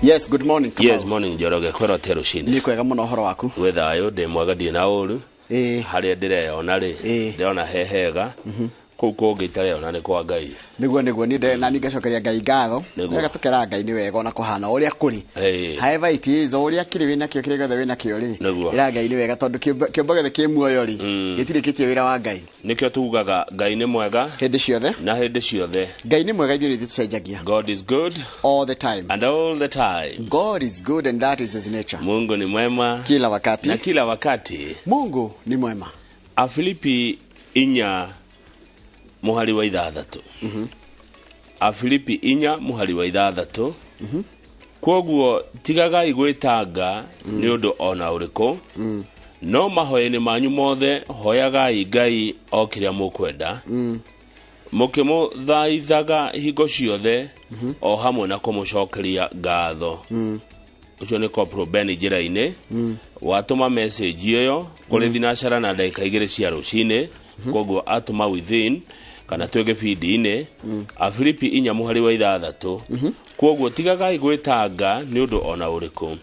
Yes, good morning. Yes, morning Joroge kwero tero shini. Ni kwega muno horo waku. Wethayo de mwagadie na uru. Haria ndireyona ri. Ndirona hehega. Kuko gitare ona ni kwa Ngai. Niguo ni ndere na ningacokeria Ngai ngatho. Wega tukera Ngai ni wega ona kuhana uria kuri. However it is uria kiri wina kio kiri gothe wina kio ri. Ira Ngai ni wega tondu kiombo gothe ki muoyo ri. Gitirikitie wira wa Ngai. Nikio tugaga Ngai ni mwega. Hindi ciothe. Na hindi ciothe. Ngai ni mwega ithuĩ tucenjagia. God is good all the time. And all the time. God is good and that is his nature. Mungu ni mwema kila wakati. Na kila wakati. Mungu ni mwema. Afilipi inya muhari wa ithathatu. Afilipi inya muhari wa ithathatu. Kwoguo tigaga igwitanga ni undu ona uriku. No mahoya-ini manyu mothe hoyagai Ngai o kiria mukwenda. Mukimuthaithaga hingo ciothe o hamwe na kumucokeria ngatho. Ucio ni Corporal Ben njira-ini. Watuma message iyo kuri thinacara na ndagika 2 cia rucini. Kwoguo atuma within kana twege feed-ini. Afilipi inya muhari wa ithathatu. Kwoguo tigagai gwitanga ni undu ona uriku.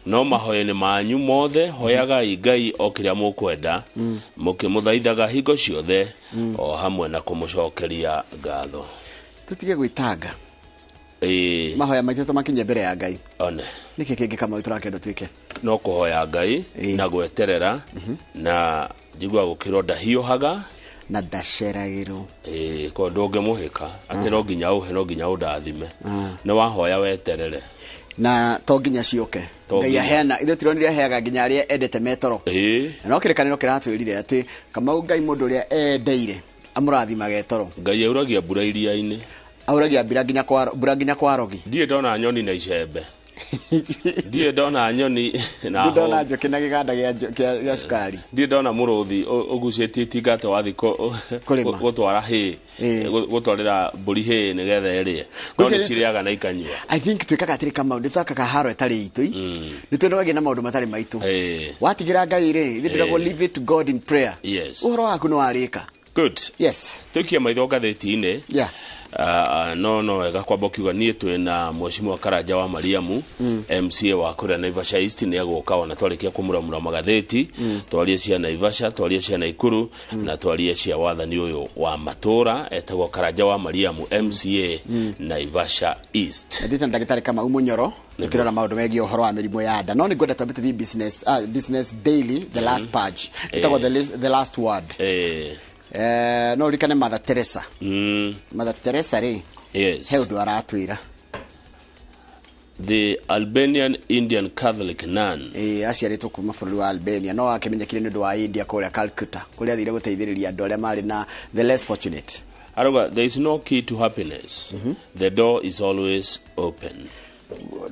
No mahoya-ini manyu mothe hoyagai Ngai o kiria mukwenda. Mukimuthaithaga hingo ciothe o hamwe na kumucokeria ngatho. Tutige gwitanga. Mahoya maitu tumakinye mbere ya Ngai. One. Niki kingi kama turakenda twike. No kuhoya Ngai na gweterera na njigua gukironda hiuhaga na ndaceragirwo. Ko ndoge muhika ati no nginya uhe no nginya undathime. Na wahoya weterere. Na to nginya ciuke. Ngai ahena ithu tironire aheaga nginya aria endete metoro. No kirikaniro kiratwirire ati kama Ngai mundu uria endeire amurathimage toro. Ngai auragia mbura iria-ini. Auragia mbura nginya kwa rogi. Ndie ndona nyoni na icembe. Ndie ndona nyoni na ho. Ndona njoki na giganda gia sukari. Ndie ndona muruthi ugucetie tingato wathiko gutwara hi gutwarira mburi hi nigetha irie. No ni ciriaga na ikanyua. I think twikaga atiri kama nditakaga haro etari itu. Nitwendaga na maundu matari maitu. Watigira Ngai ri ndiragwo leave it to God in prayer. Yes. Uhoro waku no arika. Good. Yes. Tukia maitho gatheti-ini. Yeah. No wega kwamba kiuga nie twina Mheshimiwa Karanja wa Mariamu MCA wa kuria Naivasha East ni agoka ona twarikia kumuramura magatheti twarie cia Naivasha twarie cia Naikuru na twarie cia wathani uyu wa matura etagwo Karanja wa Mariamu MCA Naivasha East. Ndita ndagitari kama umunyoro tukirora maundu megi uhoro wa mirimo ya nda no ni gwenda twambite the business daily the last page etagwo the last word. No rikane Mother Teresa. Mother Teresa ri. Yes. He undu aratwira. The Albanian Indian Catholic nun. Aciaritwo kuma bũrũri wa Albania no akimenyekire nĩ ũndũ wa India kũrĩa Calcutta kũrĩa athire gũteithĩrĩria andũ arĩa marĩ na the less fortunate. Aroga, there is no key to happiness. The door is always open.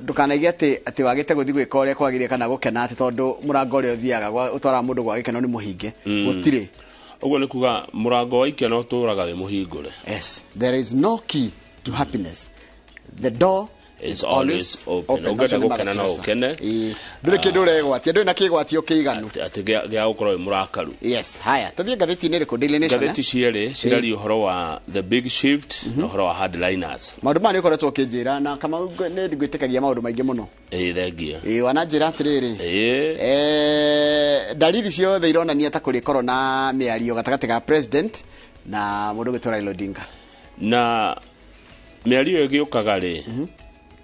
Ndukanaige ati wagite guthi gwika uria kwagire kana gukena ati tondu murango uria uthiaga utwara mundu gwa gikeno ni muhinge gutire. Ugo ni kuga murango wa ikeno turaga we muhingure. Yes, there is no key to happiness. The door is always open. Ugenda gukena no ukene. Ndure kindu uregwatia ndu na kigwatio kiiganu ati gya gukorwo murakaru. Yes, haya tuthie gatheti-ini riku Daily Nation. Gatheti ciere cirari uhoro wa the big shift na uhoro wa headliners. Maundu mani ukoretwo kinjira na kama ne ndigwitikagia maundu maingi muno. Thengia. Wananjira atiriri. Dalili ciothe ironania ta kuri corona miario gatagati ga president na mundu gitwa Raila Odinga. Na miario igiukaga ri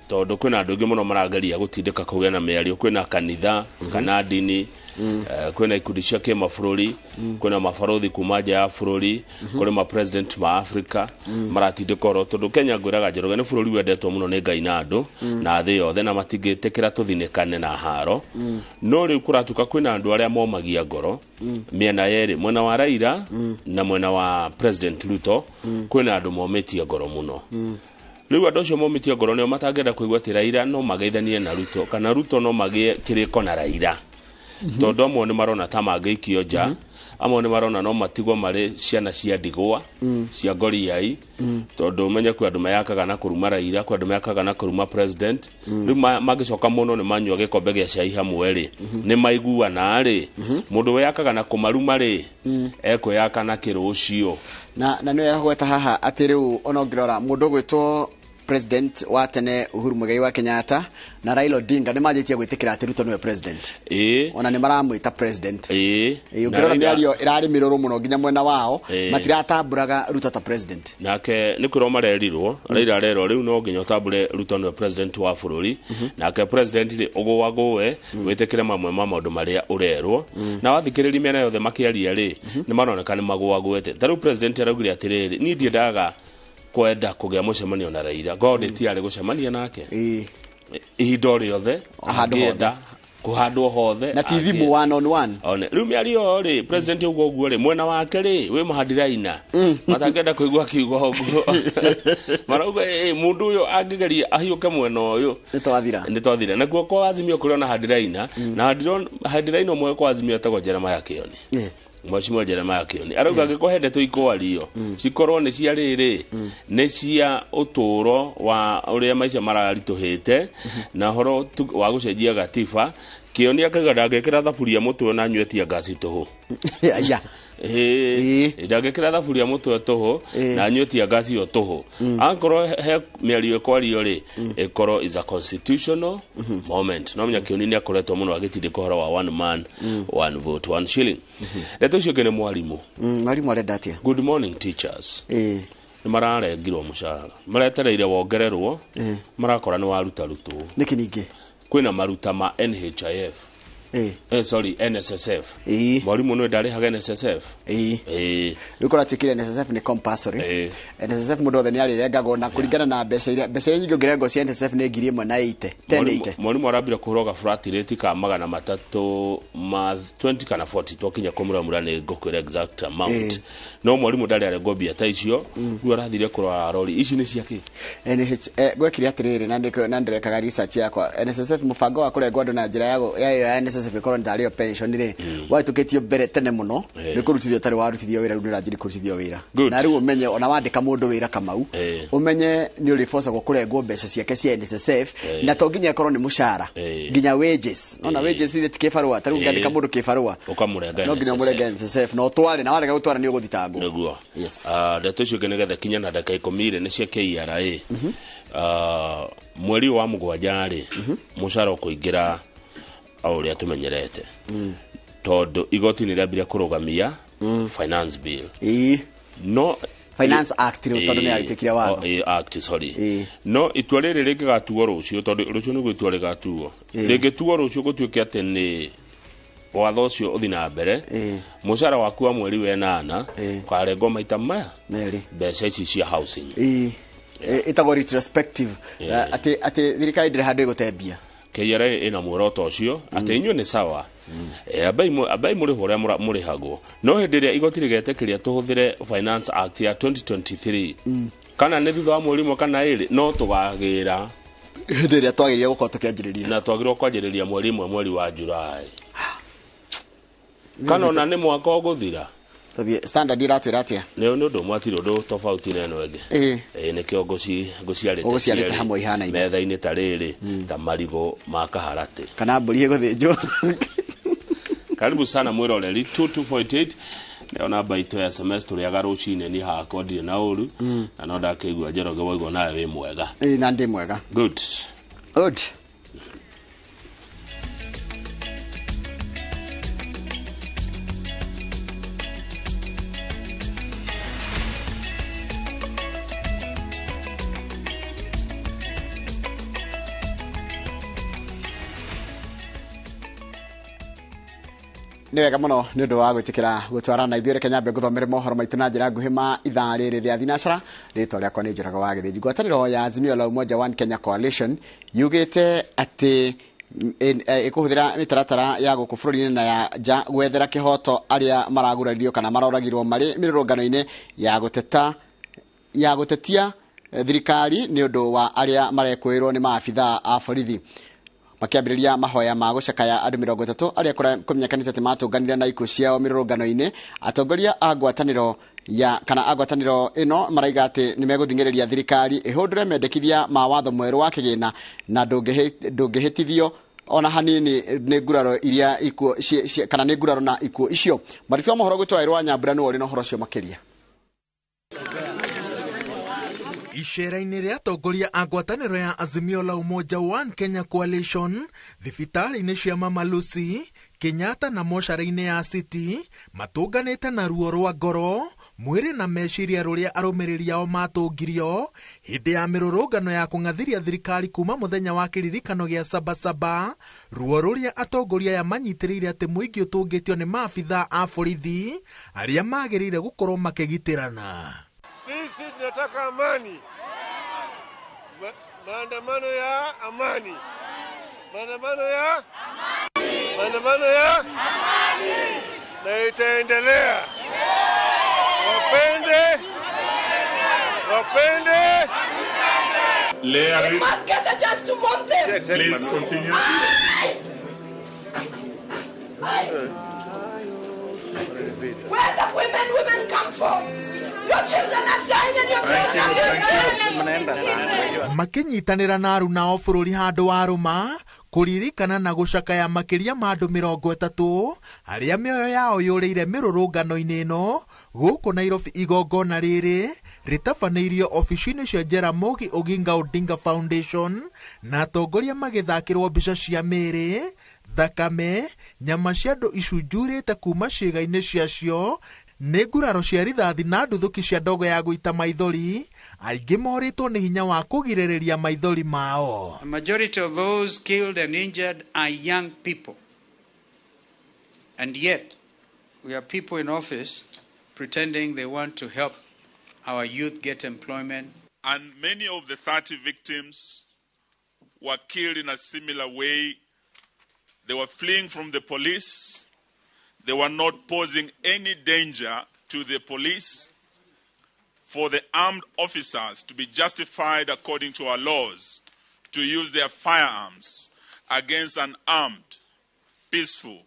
tondu kwina andu ingi muno marageria gutindika kugena miario kwina kanitha kana dini kwina ikundi cia kimabũrũri kwina mabarothi kuma nja ya bũrũri kuri ma president ma Africa maratindika oro tondu Kenya ngwiraga Njoroge ni bũrũri wendetwo muno ni Ngai na andu na thi yothe na matingitikira tuthinikane na haro no riu kuratuka kwina andu aria momagia ngoro miena yeri mwena wa Raila na mwena wa president Ruto kwina andu mometia ngoro muno. Riu andu acio momitie ngoro nio matangenda kuigua ati Raila no mageithanie na Ruto kana Ruto no magie kiriko na Raila. Tondu amwe ni marona ta mangeikio nja amwe ni marona no matigwo mari ciana cia ndigwa cia ngoriai tondu menye kwa andu mayakaga na kuruma Raila kwa andu mayakaga na kuruma president riu magicoka muno ni manyua gikombe gia cai hamwe ri ni maiguana ri mundu weyakaga na kumaruma ri ekweyaka na kirucio na no yagweta haha ati riu ona ngirora mundu gwitwo president wa tene Uhuru Muigai wa Kenyatta na Raila Odinga nimanjitie gwitikira ati Ruto niwe president ona ni maramwita president ugirora ni ario irari miroro muno nginya mwena wao matiratamburaga Ruto ta president nake nikuro marerirwo Raila rero riu no nginya tabure Ruto niwe president wa bururi nake president ri ugwagowe witikire mamwe ma maundu maria urerwo na wathikiriri mena yothe makiaria ri ni maroneka ni magwagwete taru president araugire atiriri ni ndiendaga kwenda kugia mucemanio na Raila God ti ari gucemania nake ihindo riothe ahanda kuhandwo hothe na thimu one on one one riu miario ri president ugo ri mwena wake ri we mahadiraina matangenda kuigwa kiugo ugo marauga mundu uyo angigeria ahiuke mwena uyu nitwathira na guo kwa azimio kuri ona hadiraina na hadiraina mwe kwa azimio tago Jeremiah Kioni Mwashimwa Jeremiah Kioni arauga gikohende tuikwario cikorwo ni cia riri ni cia uturo wa uria maica mararituhite na horo wa gucenjia gatiba Kioni akaga ngekira thaburia mutwe na nywetia gasi tuhu aya ndagekira thaburia mutwe tuhu na nywetia gasi yo tuhu ankoro he miario kwario ri ekoro is a constitutional moment no mnya Kioni ni akoretwo muno agitindika horo wa one man one vote one shilling leto cio kene mwarimu arenda atia good morning teachers ni mararengirwo mushara maretereire wongererwo marakora ni waruta rutu niki ningi kwina maruta ma NHIF sorry NSSF mwarimu no ndari haga NSSF ukora tikire NSSF ni compulsory NSSF mudo the ni ari rengago na kuringana na mbeca nyingi ngirengo cia NSSF ni ngiri 180 mwarimu arabira kuroga flat rate ka magana matatu ma 20 kana 40 twakinya kumura ni ngokwira exact amount no mwarimu ndari ari ngobia ta icio ru arathire kurora rori ici ni ciake gwekire atiriri na ndirekaga research yakwa NSSF mubango wa kurengwa andu na njira ya NSSF bikoro ndario pension ri watuketio mbere tene muno bikurutithio tari warutithio wira runira njiri kurutithio wira na riu umenye ona wandika mundu wira Kamau umenye ni uri force go kurengwo mbeca ciake cia NSSF na to nginya ikoro ni mushara nginya wages ona wages ile tikefarwa tari ungandika mundu kifarwa ukamurenga no nginya murenga NSSF no tware na warega gutwara ni uguthitangwo niguo ndeto cio kenega kinya na ndaka 10 ni cia KRA mweri wa mugwanja ri mushara kuingira auria tumenyerete todo igoti ni rabira kurugamia finance bill no finance act ri todo ni agitikira watho act sorry no itwarire rege gatuo rucio todo rucio ni gwitware gatuo rege tuo rucio gutuike ate ni watho cio uthina mbere mushara waku wa mweri we 8 kwarengo maita maya mbeca ici cia housing itago retrospective ati thirikari ndire handu igutembia KRA ina muoroto ucio ati inyu ni sawa abai muri horia muri hago no hendiria igoti rigetekiria tuhuthire finance act ya 2023 kana ne thutha wa mweri kana iri no tugagira hendiria twagiria gukorwo tukianjiriria na twagirwo kwanjiriria mweri wa July kana ona ni mwaka uguthira tothie standard iratwira atia ne ndo mwatiro ndo tofauti neno ege ne kyo gociarite hamwe ihana ime metha-ini tariri ta marigo makaharate kana mburi guthinjwo karibu sana mwiroreri 2248 ne ona baito ya semester ya garuchine ni ha kodire na uru na no ndakigwa Njoroge woigwo nawe wi mwega na ndi mwega good ni wega muno ni undu wa gwitikira gutwarana ithuire Kenya mbe guthomere mohoro maitu na njira nguhi ma ithaa riri ria thinacara ritwa riakwa ni Njoroge wa Githinji ngwataniro ya Azimio la Umoja One Kenya Coalition yugite ati ikuhuthira mitaratara ya guku bururi na ya ja gwethera kihoto aria maraguraririo kana maroragirwo mari mirurungano-ini ya gutetia thirikari ni undu wa aria marekwirwo ni maabitha a borithi makiambiriria mahoya ma gucakaya andu 30 aria kumenyekanite ati matunganire na ikuo ciao mirurungano-ini atongoria a ngwataniro ino maraiga ati ni meguthingireria thirikari ihundure mendekithia ma watho mweru wa kigina na ndungihitithio ona hanini ni nguraro iria ikuo kana ni nguraro na ikuo icio maritwa mohoro gutwairwa Nyambura no ori no horo cio makiria Ishera-inĩ rĩa atongoria a ngwatanĩro ya Azimio la Umoja One Kenya Coalition, thibitarĩ-inĩ cia Mama Lucy, Kenyatta na mocarĩ-inĩ ya City, matũnganĩte na ruo rwa ngoro, mwĩrĩ na meciria rũrĩa arũmĩrĩri ao matũngirio hĩndĩ ya mĩrũrũngano ya kũng'athiria thirikari kuma mũthenya wa kĩririkano gĩa Sabasaba, ruo rũrĩa atongoria aya manyitĩrĩire atĩ mũingĩ ũtũngĩtio nĩ maabithaa a borithi arĩa magĩrĩire gũkorwo makĩgitĩrana. Sisi tunataka amani. Maandamano ya amani. Maandamano ya amani. Maandamano ya amani. Na itaendelea. Wapende. We must get a chance to vote them. Please continue. Where the women come from? Your children are dying and your children are dying. Makinyitanĩra na aruna o bũrũri handũ wa Roma kũririkana na gũcakaya makĩria ma andũ 30 arĩa mĩoyo yao yũrĩire mĩrũrũngano-inĩ ĩno gũkũ Nairobi. Igongona rĩrĩ rĩtabanĩirio ofici-inĩ cia Jaramogi Oginga Odinga Foundation na atongoria magĩthakĩrwo mbica cia mĩrĩ, thakame, nyama cia andũ icunjurĩte kuma ciĩga-inĩ ciacio, nĩ nguraro cia rithathi na nduthũki cia ndogo ya gũita maithori, aingĩ morĩtwo nĩ hinya wa kũgirĩrĩria maithori mao. The majority of those killed and injured are young people. And yet, we have people in office pretending they want to help our youth get employment. And many of the 30 victims were killed in a similar way. They were fleeing from the police. They were not posing any danger to the police. For the armed officers to be justified according to our laws to use their firearms against unarmed, peaceful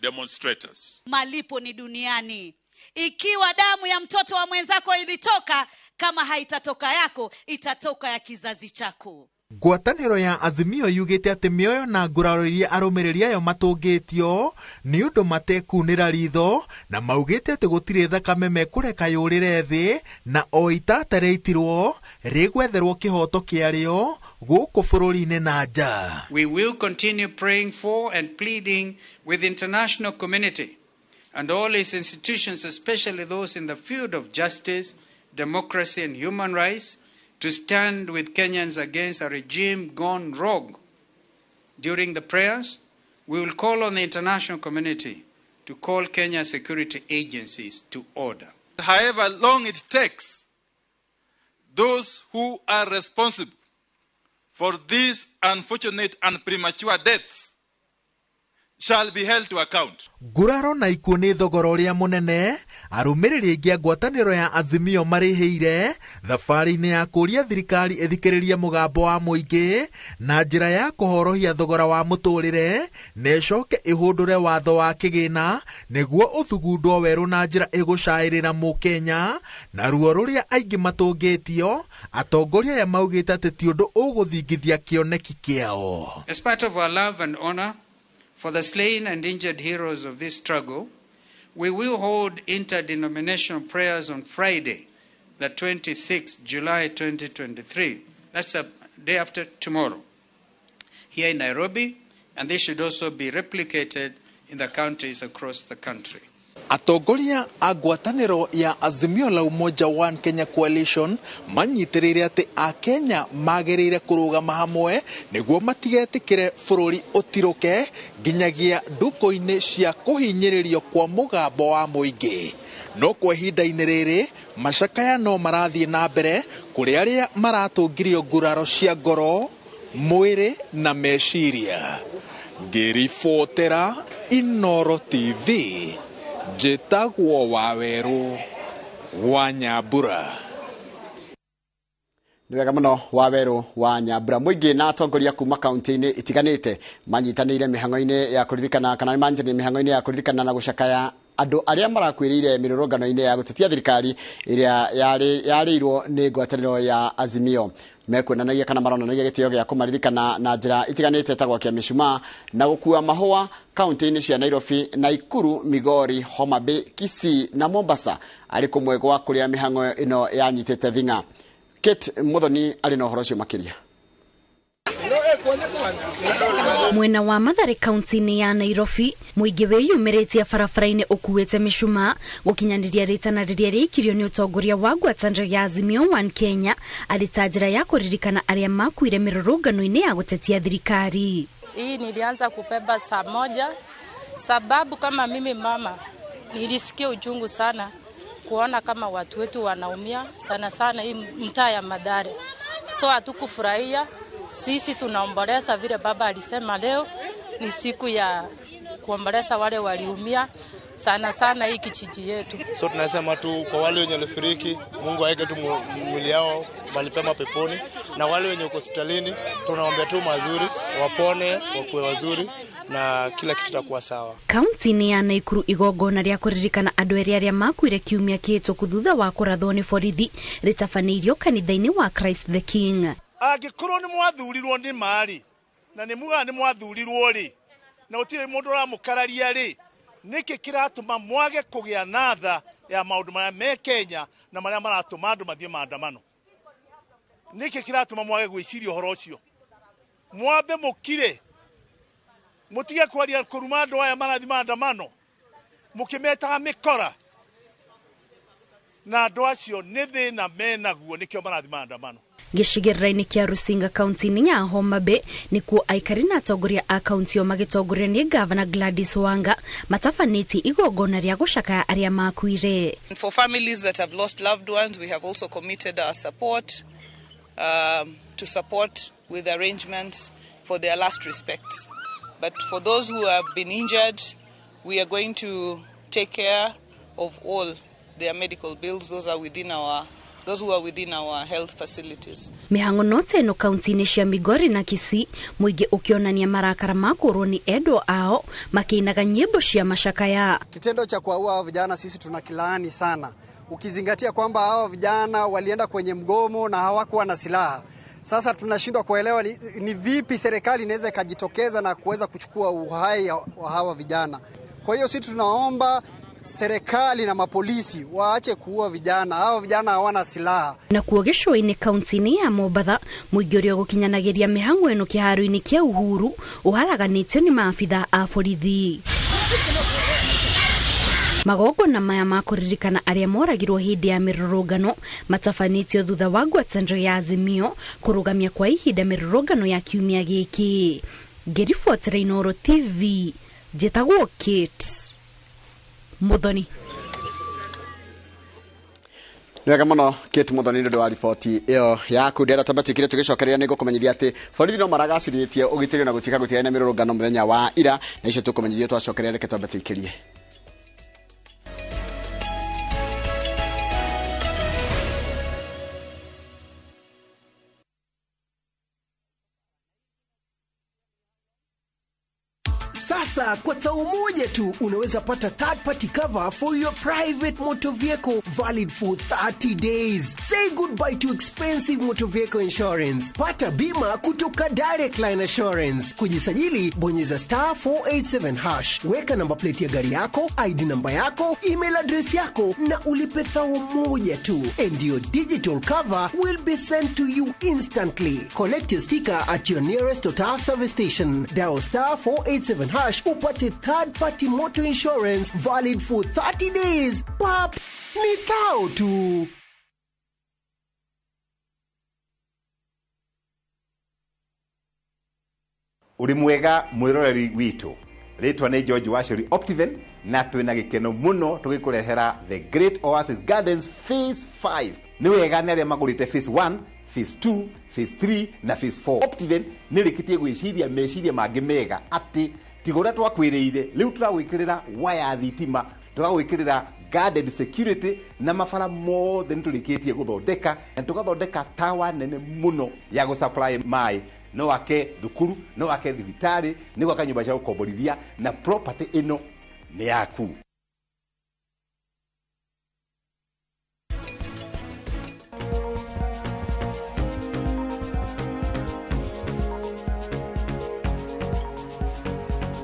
demonstrators. Malipo ni duniani. Ikiwa damu ya mtoto wa mwenzako ilitoka, kama haitatoka yako, itatoka ya kizazi chako. Ngwatanĩro ya Azimio yugĩte atĩ mĩoyo na nguraro iria arũmĩrĩri ayo matũngĩtio nĩ ũndũ matekunĩra ritho, na maugĩte atĩ gũtirĩ thakame mekũreka yũrĩre thĩ, na o itata rĩaitirwo rĩgwetherwo kĩhoto kĩarĩo gũkũ bũrũri-inĩ na nja. We will continue praying for and pleading with the international community and all its institutions, especially those in the field of justice, democracy and human rights, to stand with Kenyans against a regime gone rogue. During the prayers, we will call on the international community to call Kenya security agencies to order. However long it takes, those who are responsible for these unfortunate and premature deaths shall be held to account. Nguraro na ikuũ nĩ thogora ũrĩa mũnene arũmĩrĩri aingĩ a ngwatanĩro ya Azimio marĩhĩire thabarĩ-inĩ ya kũria thirikari ĩthikĩrĩrie mũgambo wa mũingĩ na njĩra ya kũhorohia thogora wa mũtũrĩre na ĩcoke ĩhũndũre watho wa kĩgĩna nĩguo ũthugundwo werũ na njĩra ĩgũcaĩrĩra mũkenya, na ruo rũrĩa aingĩ matũngĩtio atongoria aya maugĩte atĩ ti ũndũ ũgũthingithia kĩoneki kĩao. As part of our love and honor for the slain and injured heroes of this struggle, we will hold interdenominational prayers on Friday, the 26th July 2023. That's a day after tomorrow, here in Nairobi, and this should also be replicated in the counties across the country. Atongoria a ngwatanĩro ya Azimio la Umoja One Kenya Coalition manyitĩrĩire atĩ a Kenya magĩrĩire kũrũgama hamwe nĩguo matigetĩkĩre bũrũri ũtirũke nginyagia nduko-inĩ cia kũhinyĩrĩrio kwa mũgambo wa mũingĩ. No kwa ihinda-inĩ rĩrĩ macakaya no marathiĩ na mbere kũrĩ arĩa maratũngirio nguraro cia ngoro, mwĩrĩ na meciria. Ngĩribotera Inooro TV. Jetagwo Waweru wa Nyambura. Nĩ wega mũno Waweru wa Nyambura. Mũingĩ na atongoria kuma kaunti-inĩ itiganĩte manyitanĩire mĩhang'o-inĩ ya kũririkana kana manyitanĩire mĩhang'o-inĩ ya kũririkana na gũcakaya andũ arĩa marakwĩrĩire mĩrũrũngano-inĩ ya gũtetia thirikari ĩrĩa yarĩirwo nĩ ngwatanĩro ya Azimio. Mekuonanagia kana maronanagia gĩtĩo gĩa kũmaririkana na njĩra itiganĩte ta gwakia mĩcumaa na gũkua mahũa kaunti-inĩ cia Nairobi, Naikuru, Migori, Homa Bay, Kisii na Mombasa arĩ kũmwe gwa kũrĩa mĩhang'o ĩno yanyitĩte thing'a. Kate Muthoni ari na horo cio makiria. Mwena wa Mathare County ya Nairobi muingi wiyumiritie barabara-ini ukuwete mishuma gukinyaniria ritanariria riikirio ni utongoria wa ngwataniro ya Azimio One Kenya alitajira ya kuririkana aria makuire mirurungano-ini ya gutetia thirikari. Hii nilianza kubeba saa moja sababu kama mimi mama nilisikia uchungu sana kuona kama watu wetu wanaumia sana sana hii mtaa ya Mathare. So hatukufurahia. Sisi tunaomboleza vile baba alisema leo ni siku ya kuomboleza wale waliumia sana sana hii kijiji yetu. So tunasema tu kwa wale wenye walifiriki, Mungu aweke tu mwili yao malipema peponi, na wale wenye uko hospitalini tunaombea tu mazuri, wapone, wakuwe wazuri na kila kitu kitakuwa sawa. County ni ya Naikuru igongona ria kuririkana andu eri aria makuire kiumia kihituku thutha wa kurathwo ni borithi ritafaneirio kanitha-ini wa Christ the King. Angĩkorwo nĩ mwathurirwo nĩ mari na nĩ muga nĩ mwathurirwo ri na ũtirĩ mũndũ ũramũkararia ri nĩkĩ kĩratũma mwage kũgĩa na tha ya maũndũ marĩa me Kenya na marĩa maratũma andũ mathiĩ maandamano? Nĩkĩ kĩratũma mwage gwĩciria ũhoro ũcio? Mwambe mũkire mutige kwaria kuruma andũ aya marathiĩ maandamano mukimetaga mikora na andũ acio nĩ thĩna menaguo nĩkĩo marathiĩ maandamano. Gicigĩrĩra-inĩ kia Rusinga County-inĩ ya Homa Bay nikuo aikari na atongoria a kaunti magitongorio ni Governor Gladys Wanga matafanĩtie igongona ria gucakaya aria makuire. For families that have lost loved ones, we have also committed our support to support with arrangements for their last respects. But for those who have been injured, we are going to take care of all their medical bills. Those who are within our health facilities. Mihango note no kaunti-inĩ cia Migori na Kisii muingi ukionania marakara makorwo ni endo ao makinaga nyimbo cia mashakaya. Kitendo cha kuwaua hao vijana sisi tunakilaani sana, ukizingatia kwamba hao vijana walienda kwenye mgomo na hawakuwa na silaha. Sasa tunashindwa kuelewa ni vipi serikali inaweza kujitokeza na kuweza kuchukua uhai wa hawa vijana. Kwa hiyo sisi tunaomba serikali na mapolisi waache kuua vijana. Hao vijana hawana silaha. Na kuogeshwo-inĩ kaunti-inĩ ya Mombatha muingi uria gukinyanagiria mihango eno kiharo-inĩ kia Uhuru uharaganĩtio ni maafitha a borithi. Magongona maya ma kuririkana aria moragirwo hindi ya mirurungano matafanĩtio thutha wa ngwatanĩro ya Azimio kurugamia kwa ihinda mirurungano ya kiumia gĩkĩ. Ngĩribotera Inooro TV, njĩtagwo Kate Muthoni. Wega muno Kate Muthoni ndio wa ripoti iyo yaku ndera tabatikire tugicokereria nigo kumenyeria ati borithi no maragaciritie ugitiri na gutika gutiana mirurungano muthenya wa ira na icio tukumenyeria twacokereria reke twambatikirie. Sasa kwa tao moja tu unaweza pata third party cover for your private motor vehicle valid for 30 days. Say goodbye to expensive motor vehicle insurance. Pata bima kutoka Direct Line Assurance. Kujisajili bonyeza *487#. Weka namba plate ya gari yako, ID namba yako, email address yako na ulipe thao moja tu. And your digital cover will be sent to you instantly. Collect your sticker at your nearest Total service station. Dial *487# upate third party motor insurance valid for 30 days. Pap, ni thao tu. Ulimwega mwiroreri witu. Ritwa ni George Washuri Optiven na twina gikeno muno tugikurehera The Great Oasis Gardens Phase 5. Ni wega ni aria magurite Phase 1, Phase 2, Phase 3 na Phase 4. Optiven nirikitie gwiciria meciria mangi mega ati tigora twakwiriire riu turagwikirira waya thitima, turagwikirira garden security na mafara mothe niturikitie guthondeka na tugathondeka tawa nene muno ya gusupply mai no wake thukuru no wake thibitari ni gwaka nyumba cia gukomborithia na property ino ni yaku.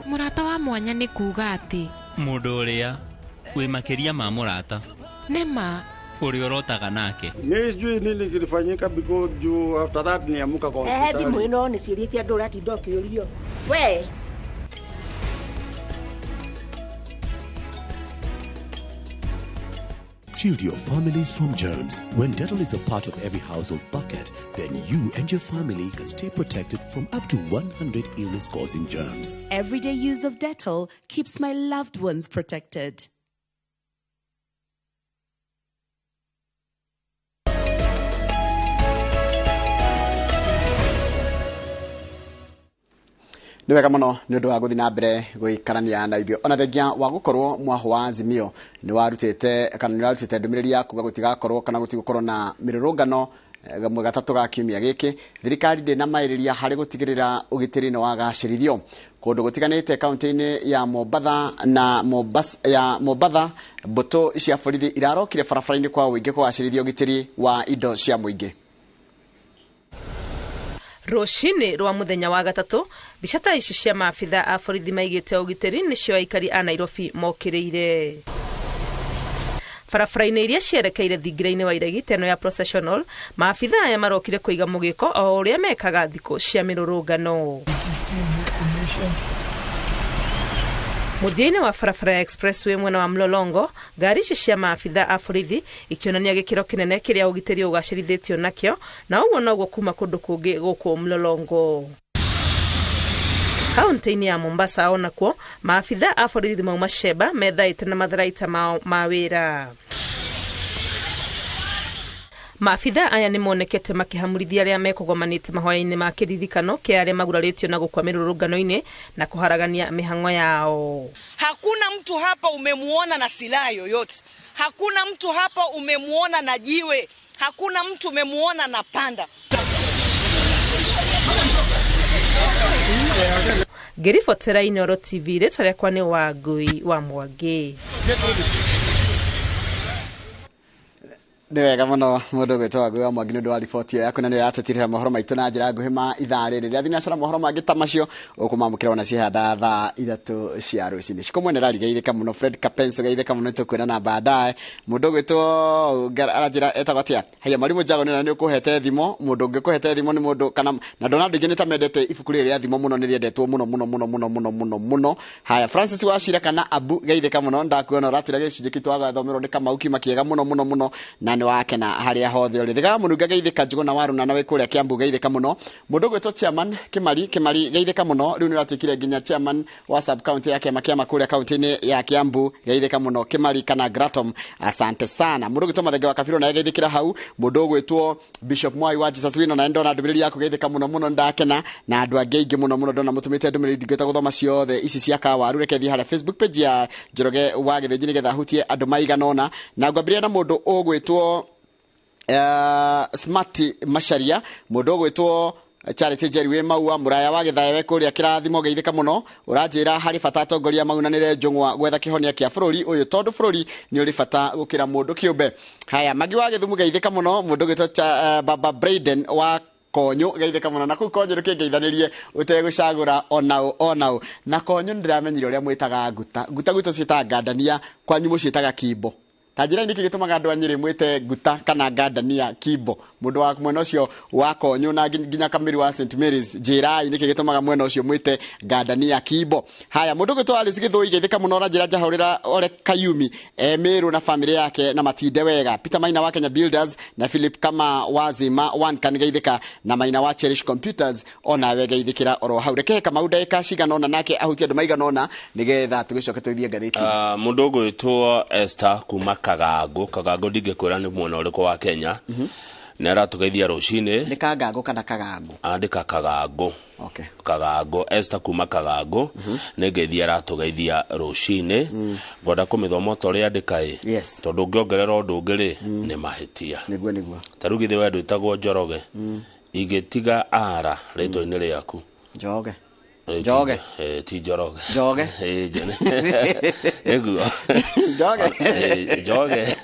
Murata wa mwanya ni kuga ati mundu uria wi makiria ma murata nema uliorotaga nake. Mimi sijui nini kilifanyika because you after that niamuka kwa hospitali. Ndimu ino ni ciuria cia ndura ti ndokiurio. We Shield your families from germs. When Dettol is a part of every household bucket, then you and your family can stay protected from up to 100 illness-causing germs. Everyday use of Dettol keeps my loved ones protected. Ni wega muno ni undu wa guthi na mbere guikarania na ithio ona thengia wa gukorwo mwaho wa Azimio ni warutite kana ni warutite ndumiriri ya kuga gutigakorwo kana gutigukorwo na mirurungano gamwe gatatu ga kiumia giki thirikari ndi na mairiria hari gutigirira ugitiri no wagacirithio kundu gutiganite kaunti-ini ya Mombasa na Mombasa mbuto cia borithi irarokire barabara-ini kwa wingi kugacirithio ugitiri wa indo cia muingi. Roshini rwa muthenya wa gatatu bicata ici cia maabitha a borithi maigite ugitiri nicio aikari a Nairobi mokiriire. Barabara-ini iria cierekeire thingira-ini wa iragiteno ya processional maabitha aya marokire kuiga mugiko o uria mekaga thiko cia mirurungano. Muthia-ini wa barabara ya expressway mwena wa Mlolongo ngari ici cia maabitha a borithi ikionania gikiro kinene kiria ugitiri ugacirithitio nakio na uguo noguo kuma kundu kungi guku Mlolongo. Kaunti-ini ya Mombasa onakuo maabitha a borithi mauma Sheba methaite na matharaita ma wira. Maabitha aya ni monekete makihamurithia aria mekugomanite mahoya-ini ma kiririkano kia aria maguraritio na gukwa mirurungano-ini na kuharagania mihango yao. Hakuna mtu hapa umemuona na silaha yoyote. Hakuna mtu hapa umemuona na jiwe. Hakuna mtu umemuona na panda. Ngiribotera Inooro TV ritwa riakwa ni Wangui wa Mwangi. Ni wega muno mundu gwitwa Wangui wa Mwangi ni undu wa riboti yaku na ni yatutirira mohoro maitu na njira nguhi ma ithaa riri ria thinacara mohoro mangi ta macio ukumamukira ona cihanda thaa 3 cia rucini cikomwenera rigairika muno Fred Kapenso gairika muno tukwira na baadaye mundu gwitwa arajira etagwatia haya mwalimu Jago ni ukuhete thimo mundu ngikuhete thimo ni mundu kana na Donald ngene ta mendete ibuku riri ria thimo muno ni riendetwo muno haya Francis Wachira kana Abu gairika muno ndakuona ratira gicunje kitwaga thomero ni Kamauki makiega muno na ni wake na haria hothe uri thiga mununga geithika njugo na waru na nawe kuria Kiambu geithika muno mundu gwetwo chairman Kimari geithika muno riu ni ratikire nginya chairman wa sub county yake makiama kuria county-ini ya Kiambu geithika muno Kimari kana Gratom asante sana mundu gwetwo Mathenge wa Kabiro na geithikira hau mundu gwetwo Bishop Mwai wa Jesus Wino na ndona ndumiriri yako geithika muno ndakena na andu angeingi muno ndona mutumite ndumiriri ngweta guthoma ciothe ici cia kawaru reke thi hara Facebook page ya Njoroge wa Githinji getha hutie andu maiganona na ngwambiria na mundu ugwetwo Smart Masharia mundu gwitwo Charity Jerry Maua muraya wa Githae we kuria kirathimo geithika muno uranjira hari bata tongoria maunanire njungwa gwetha kihonia kia bururi uyu tondu bururi ni uri bata gukira mundu kiumbe haya magi wa Githumu geithika muno mundu gwitwo Baba Braden wa Konyo geithika muno na ku Konyo rukingeithanirie utegucagura onau na Konyo ndiramenyire uria mwitaga guta gwitwo ciita ngandania kwanyu muciitaga Kimbo tajira niki gitumaga andu anyiri mwite guta kana ngandania Kimbo mundu wa mwena ucio wa Konyo na nginya Kamiri wa St Mary's jirai niki gitumaga mwena ucio mwite ngandania Kimbo haya mundu gwitwo Alice Githoi geithika muno ranjira njahurira ore Kayumi Meru na family yake na matinde wega Peter Maina wa Kenya Builders na Philip kama wazima one kan geithika na Maina wa Cherish Computers ona we geithikira oro haureke kama udaika cigana ona nake ahutia andu maigana ona nigetha tugicoke tuithie ngathiti mundu gwitwo Esther kuma Kagago ndingikwira ni mwena uriku wa Kenya nera tugeithia rucini ni Kagago kana Kagago andika Kagago okay Kagago Esther kuma Kagago negeithia ratugeithia rucini ngoda kumithoma tori andika yes tondu ngiongerera undu ngiri ni mahitia niguo tarugithe wendu itagwo Njoroge igitiga ara ritwa-ini riaku Njoroge Joge. Ti Joroge. Joge. Eguo. Joge. Joge.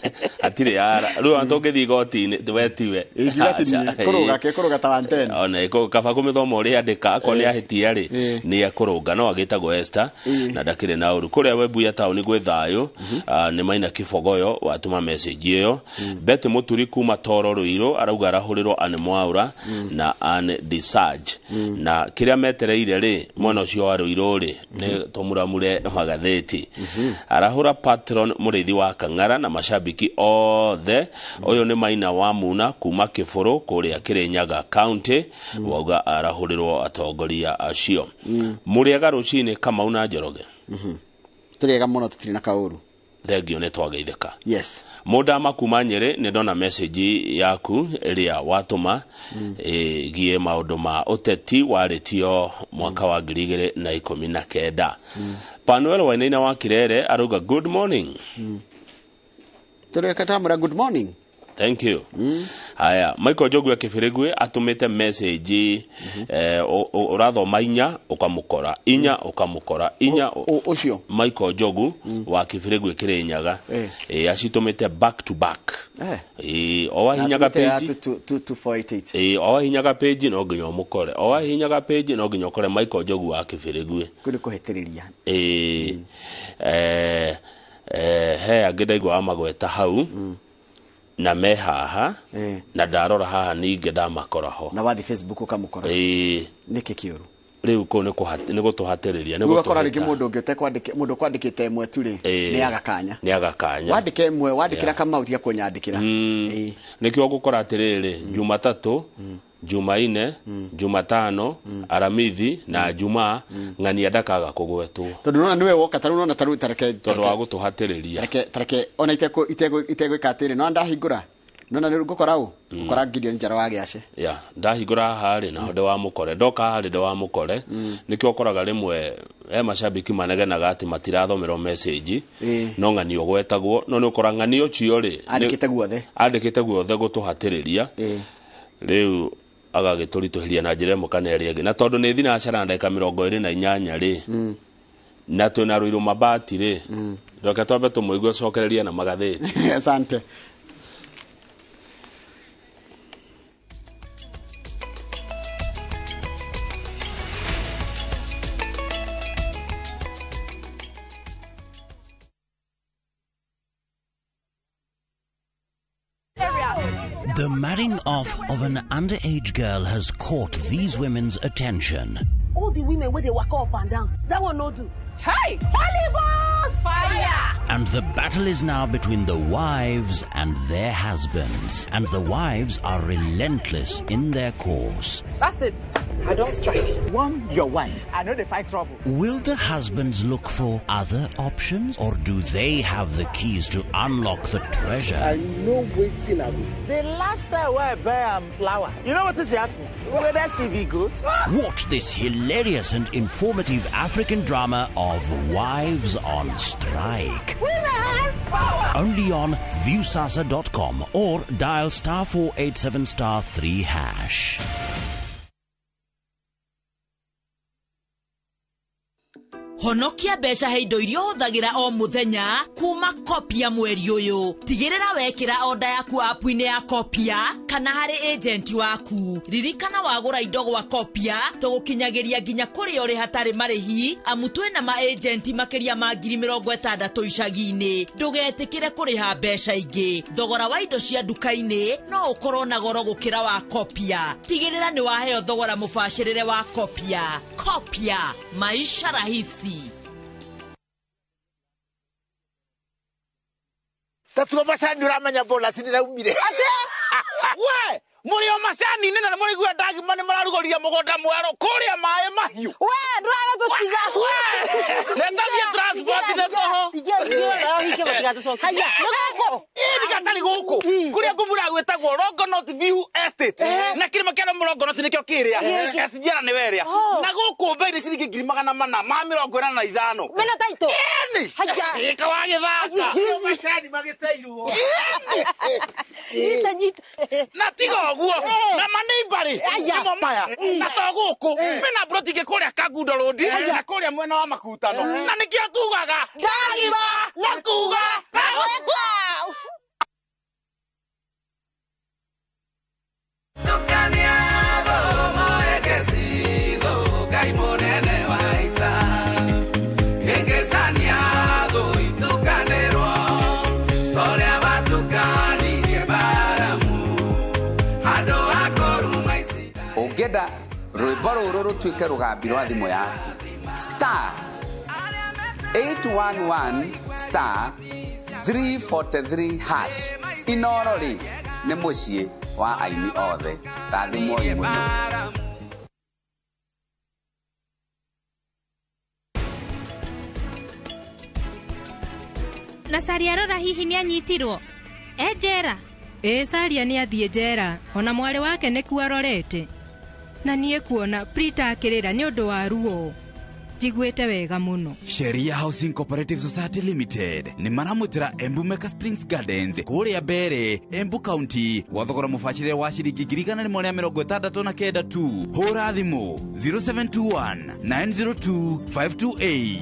Atire yara. Ru antoke digoti ni twetiwe. Kuruga tawanteni. Ona iko kaba kumithoma uri andika ko ni ahitia ri ni akuruga no agitagwo Esther na ndakire na uru kuria webu ya tauni gwe thayo ni maina kifogoyo watuma message iyo bete muturi kuma toro ruiro arauga arahurirwo anemwaura na an disage na kiria metereire ri mwana ucio wa ruiro ri ni tomuramure magatheti arahura patron murithi wa Kang'ara na mashabiki othe uyu ni maina wa muna kuma kifuru kuria Kirinyaga county wauga arahurirwo atongoria acio muriega rucini kama una Njoroge turiega muno tutiri na kauru thengio ni twageitheka yes muda makuma Nyeri ni ndona message yaku iria watuma gie maundu ma uteti waritio mwaka wa 2019 Panuel Wainaina wa Kirere aruga good morning turiega tamura good morning. Thank you. Haya, Michael Jogu ya Kifirigwe atumite message urathoma inya ukamukora inya ukamukora inya ucio Michael Jogu wa Kifirigwe Kirinyaga acitumite back to back owa hinyaga page 248 owa hinyaga page no nginya umukore owa hinyaga page no nginya ukore Michael Jogu wa Kifirigwe kuri kuheteriria he agidaigwa amagweta hau na me haha na ndarora haha ninge ndamakora ho na wathi Facebook ukamukora niki kiuru riu ko ni gutuhatiriria ni gukora rigi mundu ungi kwandike mundu kwandikite imwe tu ri ni agakanya wandike imwe wandikira kama utia kunyandikira nikio gukora atiriri Jumatatu Jumaine Jumatano Aramithi na Jumaa ngani adakaga kugwetwo tondu nona niwe woka taru nona taru tareke tondu wa gutuhatiriria tareke ona itego katire no ndahingura nona ni gukora u gukora Gideon Njara wa Giace ndahingura hari na hode wa mukore ndoka hari de wa mukore nikio koraga rimwe mashabiki manegenaga ati matirathomero message no ngani ogwetagwo no ni ukora ngani ucio ri andikite guothe gutuhatiriria riu agagiturituhiria na njira mukana eri agi na tondu ni thina acara ndeka 28 ri na twina ruiru mabati ri ndoka twambe tumuigwe cokereria na magatheti asante The marrying off of an underage girl has caught these women's attention. All the women where they walk up and down, that one no do. Hey! Holy Ghost! Fire! And the battle is now between the wives and their husbands. And the wives are relentless in their course. That's it. I don't strike. One, your wife. I know they fight trouble. Will the husbands look for other options? Or do they have the keys to unlock the treasure? I know waiting a bit. The last time I buy flour, you know what she asked me? Whether she be good? Watch this hilarious and informative African drama of Wives on Strike. Women! Power! Only on viewsasa.com or dial *487*3#. Honokia besha he indo irio huthagira o muthenya kuma Kopia mweri uyu tigirira wekira order yaku app-ini ya Kopia kana hari agent waku ririkana wagura indo gwa Kopia tugukinyagiria nginya kuri uri hatari marihi amu twina ma agent makiria ma 60,000 icagi-ini ndugetikire kuriha besha ingi thogora wa indo cia duka-ini no ukorwo na goro gukira wa Kopia tigirira ni waheo thogora mubashirire wa Kopia Kopia maisha rahisi. Tatuo macani uramenya bola siniraumire. We! Murio macani nina na muri gwa dagi mane mararugoria mugonda mwaro kuria mae mahiu. We, nduraga tutiga. We! Netagia transport ne toho. Hike gutiga tucoke. Haya, niguko. Iri gatari guku. Kuria ngumura gwetagwo Longonot View Estate. Na kirima kia Longonot nikio kiria. Esijara ni weria. Na guku mbere ciringi 445. Mena taito. Eni. Haya. Ika wagithaka. Macani magiteirwo. Nyita. Na tiga oguo. Na maneighbor imo maya. Na to guku. Mena broti ke kuria Kagundo Road na kuria mwena wa Makutano. Na nikio tugaga. Ndagima na kuga. Ungenda rwimbo ruru rutuike rugambi rwa thimu yaku star 811 star 343 hash Inooro ri ni mucii wa aini othe rathimo imwe na Saria rora hihi ni anyitirwo njera Saria ni athie njera ona mwari wake ni kuarorete na nie kuona Prita akirira ni undu wa ruo jigwete wega muno. Sheria Housing Cooperative Society Limited ni maramutira Embu Meka Springs Gardens kuria Mbere, Embu County wathogora mufachire wa shiringi 169 tu. Hora thimu 0721 902 528.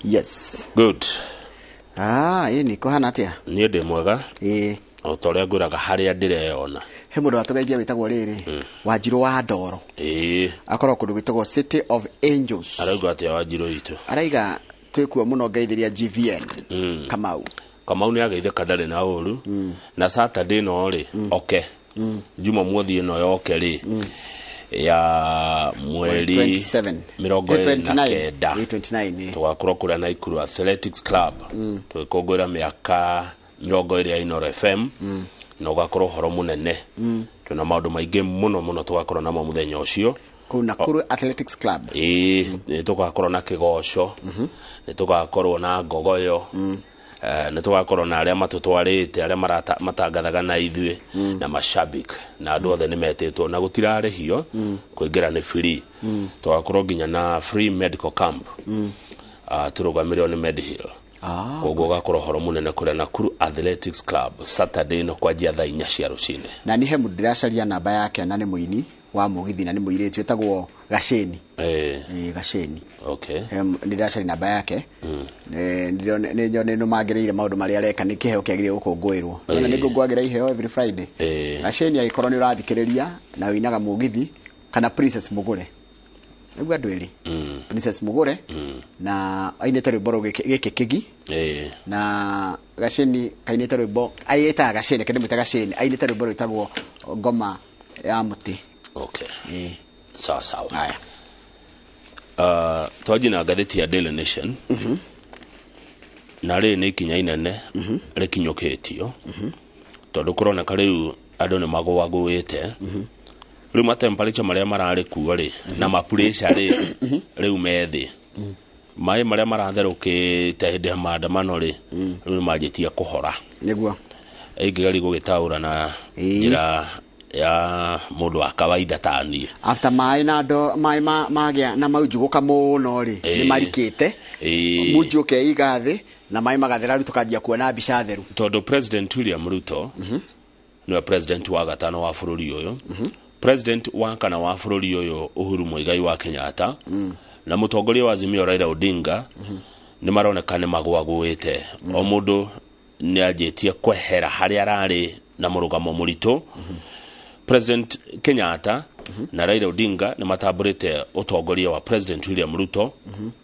Yes. Good. Ini kuhana atia? Nie ndi mwega. O toria nguraga haria ndireyona. He mundu watugeithia witagwo riri Wanjiru wa Ndoro. Akorwo kundu gwitagwo City of Angels. Arauga atia Wanjiru itu. Araiga twikuo muno ngeithiria GVN. Kamau ni ageithika ndari na uru. Na Saturday no ri oke. Juma mwothi no yoke ri. Ya mweri 29 tugakorwo kuria na Ikuru Athletics Club twikongwira miaka 20 ya Inooro FM na ugakorwo horo munene tuna maundu maingi muno tugakorwo na muthenya ucio kuna Ikuru Athletics Club ni tugakorwo na kigoco ni tugakorwo na ngogoyo ni tugakorwo na aria matutwarite aria matangathaga na ithui na mashabik na andu othe ni metetwo na gutirarehio kuingira ni free tugakorwo ginya na free medical camp turugamirio ni Medihill koguo gakorwo horo munene kuria na Ikuru Athletics Club Saturday no kwanjia thaa 4 cia rucine na ni he mundu ndiracaria namba yake na ni muini wa mugithi na ni muiretu etagwo Gasheni Gasheni okay ndiracaria namba yake ni nyone no magereire maundu mari areka ni kiheo kiagire gukungwirwo na ni ngungwagira iheo every Friday Gasheni aikorwo ni urathikiriria na winaga mugithi kana Princess Mugure niguo andu eri Princess Mugure na ainete rwimbo giki kigi na Gasheni kainete rwimbo aieta Gasheni kende mwita Gasheni ainete rwimbo rwitagwo ngoma ya muti okay sawa haya twajina ngatheti ya Daily Nation na ri ni kinya inene ri kinyuketio tondu kuroneka riu andu ni magwagwite riu matemperature maria marari kuo ri na mapuressure ri riu methi mai maria maratherukite hindi ya maandamano ri riu majitia kuhora niguo ingigari gugitaura na njira ya mundu wa kawaida tani after mai na ndo mai magia na maujuguka muno ri ni marikite mujuke igathi na mai magathera ru tukajia kuona bica theru tondu President William Ruto no president wa gatano wa bururi uyu president wa kana wa bururi uyu Uhuru Muigai wa Kenyatta na mutongoria wa Azimio Raila Odinga ni maronekane magwagwite o mundu ni ajetie kwehera hari arari na murugamo muritu President Kenyatta na Raila Odinga ni mataburite utongoria wa President William Ruto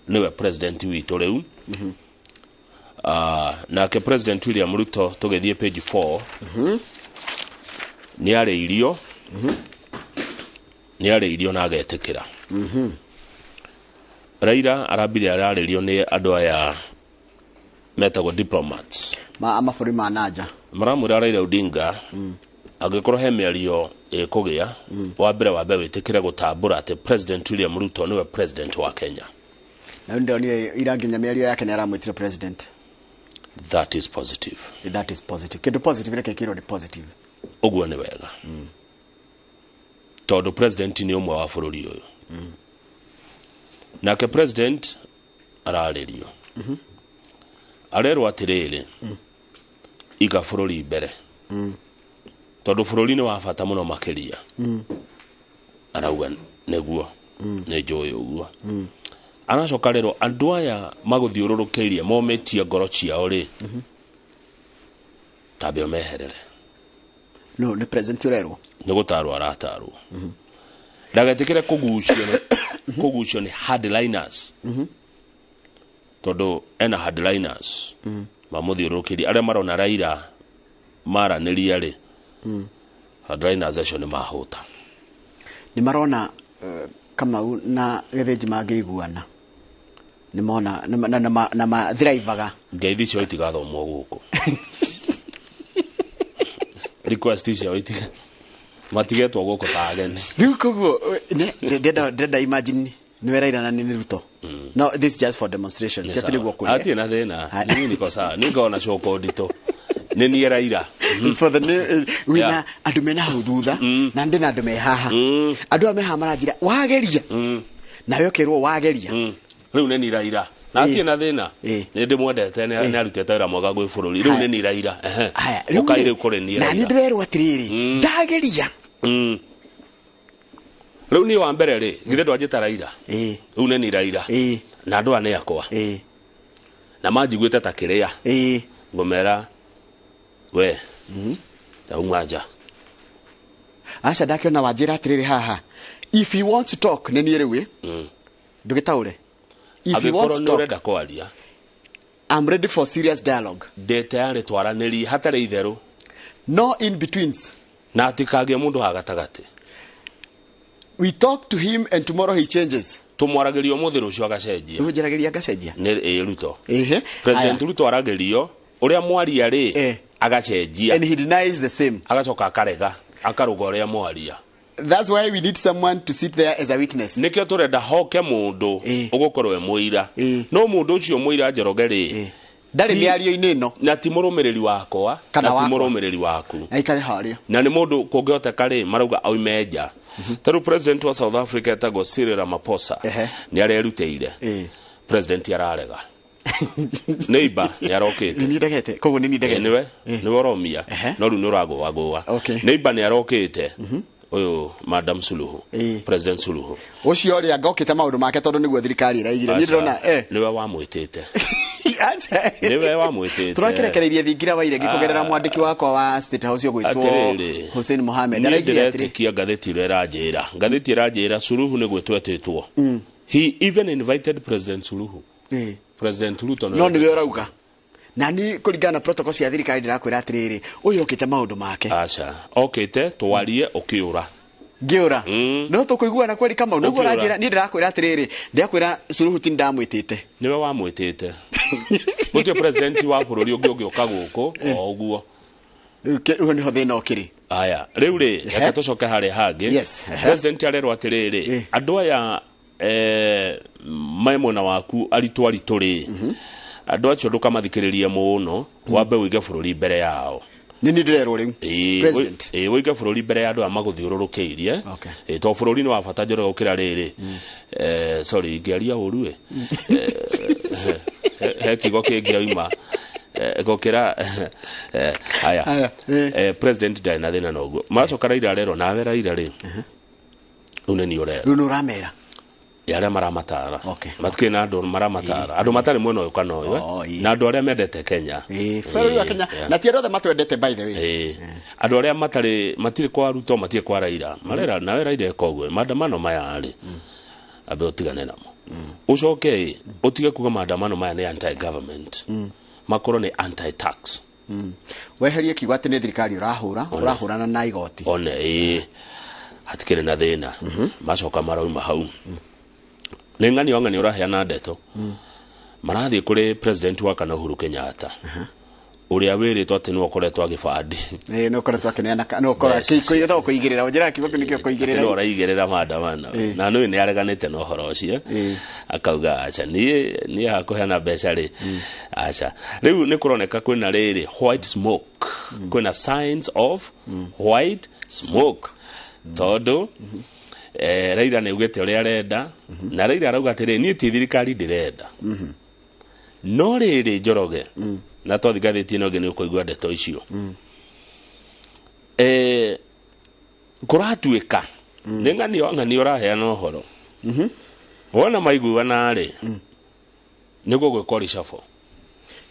niwe president witu riu na ke President William Ruto tugethie page 4 ni areirio na agetikira Raila arabiri arareirio ni andu aya metagwo diplomats amafuri manaja maramura Raila Odinga agikorwo he miario ikugia wa mbere witikire gutambura ati President William Ruto niwe president wa Kenya na ndio ni iranginya miario yake ni aramwitira president that is positive kitu positive reke kiro ni positive uguo ni wega tondu president ni umwe wa bururi uyu nake president ararĩrio arerwo atĩrĩrĩ iga bũrũri mbere tondũ bũrũri nĩ wa bata mũno makĩria arauga nĩguo nĩ njũĩ ũguo aracoka rero andũ aya magũthiũrũrũkĩirie mometie ngoro ciao rĩ tambe meherere no nĩ president urerwo nĩ gũtarwo aratarwo ndagetĩkĩre kũgucio nĩ headliners tondũ ena headliners mamũthiũrũrũkĩirie arĩa marona Raila maranĩria rĩ headliners acio nĩ mahũta nĩ marona Kamau na Gĩthĩnji mangĩiguana nĩ mona na mathiraivaga ngeithi cio itigathomwo gũkũ request icio matigetwo gũkũ ta ageni rĩu koguo ndenda imagine nĩ Raila na nĩ Ruto no this is just for demonstration just nĩguo kũrĩa atie na thĩna nĩ niko sawa nĩ ngona coko ndito nĩ niĩ Raila it's for the wina andũ mena hau thutha na ndĩ na andũ me haha andũ a me haha maranjira wageria nawe ũkerwo wageria rĩu nĩ ni Raila na atie na thĩna nĩ ndĩmwendete nĩ arutĩte wĩra mwega gwĩ bũrũri rĩu nĩ ni Raila ũkaire kũrĩ ni Raila na nĩ ndĩrerwo atĩrĩrĩ ndageria rĩu ni wa mbere rĩ githĩ ndwanjĩta Raila rĩu nĩ ni Raila na andũ ane akwa na manjiguĩte ta kĩrĩa ngomera we tauma nja aca ndakiona wanjĩra atĩrĩrĩ haha if you want to talk nĩ niĩ rĩu ndũgĩtaũre if you want to talk kwaria I'm ready for serious dialogue ndĩ tayari twaranĩrie hatarĩ itherũ no in betweens na atikagĩe mũndũ ha gatagatĩ we talk to him and tomorrow he changes tumwaragĩrio mũthĩ rũcio agacenjia ũnjarageria agacenjia nĩ Ruto president Ruto aragĩrio ũrĩa mwaria rĩ agacenjia and he denies the same agacoka akarega akaruga ũrĩa mwaria that's why we need someone to sit there as a witness nikio turenda hoke mundu ugukorwo e muira no mundu ucio muira Njoroge ri ndari miario-inĩ ĩno na ti mũrũmĩrĩri wakwa na ti mũrũmĩrĩri waku aikare haria na nĩ mũndũ kũngĩhoteka rĩ marauga oime nja taru president wa South Africa etagwo Cyril Ramaphosa nĩ arerutĩire president ararega neighbor nĩ arokĩte nĩ ndegete koguo nĩ ndegete nĩ woromia no rĩu nĩ ũragũagũa neighbor nĩ arokĩte uyu Madam Suluhu President Suluhu ucio ri angokite maundu make tondu niguo thirikari iraigire ni ndona niwe wamwitite niwe wamwitite turakerekereirie thingira wa iregi kugerera mwandiki wakwa wa State House ogwitwo Hussein Mohamed araigire atikia ngatheti iranjira Suluhu ni gwetwetitwo he even invited President Suluhu President Ruto no niwe urauga na ni kuringana protocol cia thirikari ndirakwira atiriri uyu okite maundu make acha okite twarie ukiura ngiura no tukuiguana kweli kama unugo ranjira ni ndirakwira atiriri ndirakwira Suluhu ti ndamwitite niwe wamwitite mutie president wa bururi ungi oka guku o uguo uyu ni ho thina okiri aya riu ri reke tucoke hari hangi president arerwo atiriri andu aya maimona waku aritũ ri andũ acio ndũkamathikĩrĩrie mũno wambe wĩige bũrũri mbere yao nĩ ndirerwo rĩu president wĩige bũrũri mbere ya andũ a magũthiũrũrũkĩirie to bũrũri nĩ wa bata Njoroge gũkĩra rĩrĩ sorry ngĩaria ũru he kiugo kĩngĩoima gũkĩra haya president ndarĩ na thĩna noguo macoka Raila arerwo nawe Raila rĩ rĩu nĩ niĩ ũrerwo rĩu nĩ ũramera yale maramatara matkĩ na andũ maramatara andũ matarĩ mwena ũyũ kana ũyũ na andũ arĩa mendete Kenya bũrũri wa Kenya na ti othe matwendete by the way andũ arĩa matirĩ kwa Ruto matirĩ kwa Raila marera nawe Raila ekoguo maandamano maya rĩ abe utigane namo ucoke utige kuga maandamano maya nĩ anti government makorwo nĩ anti tax weherie kiugo atĩ nĩ thirikari ũrahũrana na igoti one hatikĩrĩ na thĩna macoka marauma hau nĩ ng'ani ũraheana ndeto marathiĩ kũrĩ president wa kana Uhuru Kenyatta ũrĩa wĩrĩtwo atĩ nĩ ũkoretwo agĩbandi nĩ ũkoretwo akĩneana no ũkoretwo kũigĩrĩra ũnjĩra kiugo nĩkĩo kũigĩrĩra nĩ ũraigĩrĩra maandamano na nĩ areganĩte na ũhoro ũcio akauga acha niĩ hakũheana mbeca rĩ acha rĩu nĩ kũroneka kwĩna rĩrĩ white smoke kwĩna signs of white smoke tondũ Raila nä ugä te å rä a arenda na Raila arauga atä rä niä ti thirikari ndä renda no rä rä Njoroge na twathigathä tie no ngä nä å kå igua ndeto icio kå ratuä ka nä ng'ani å raheana å horo wona maiguana rä nä gå gwä kwo ricabo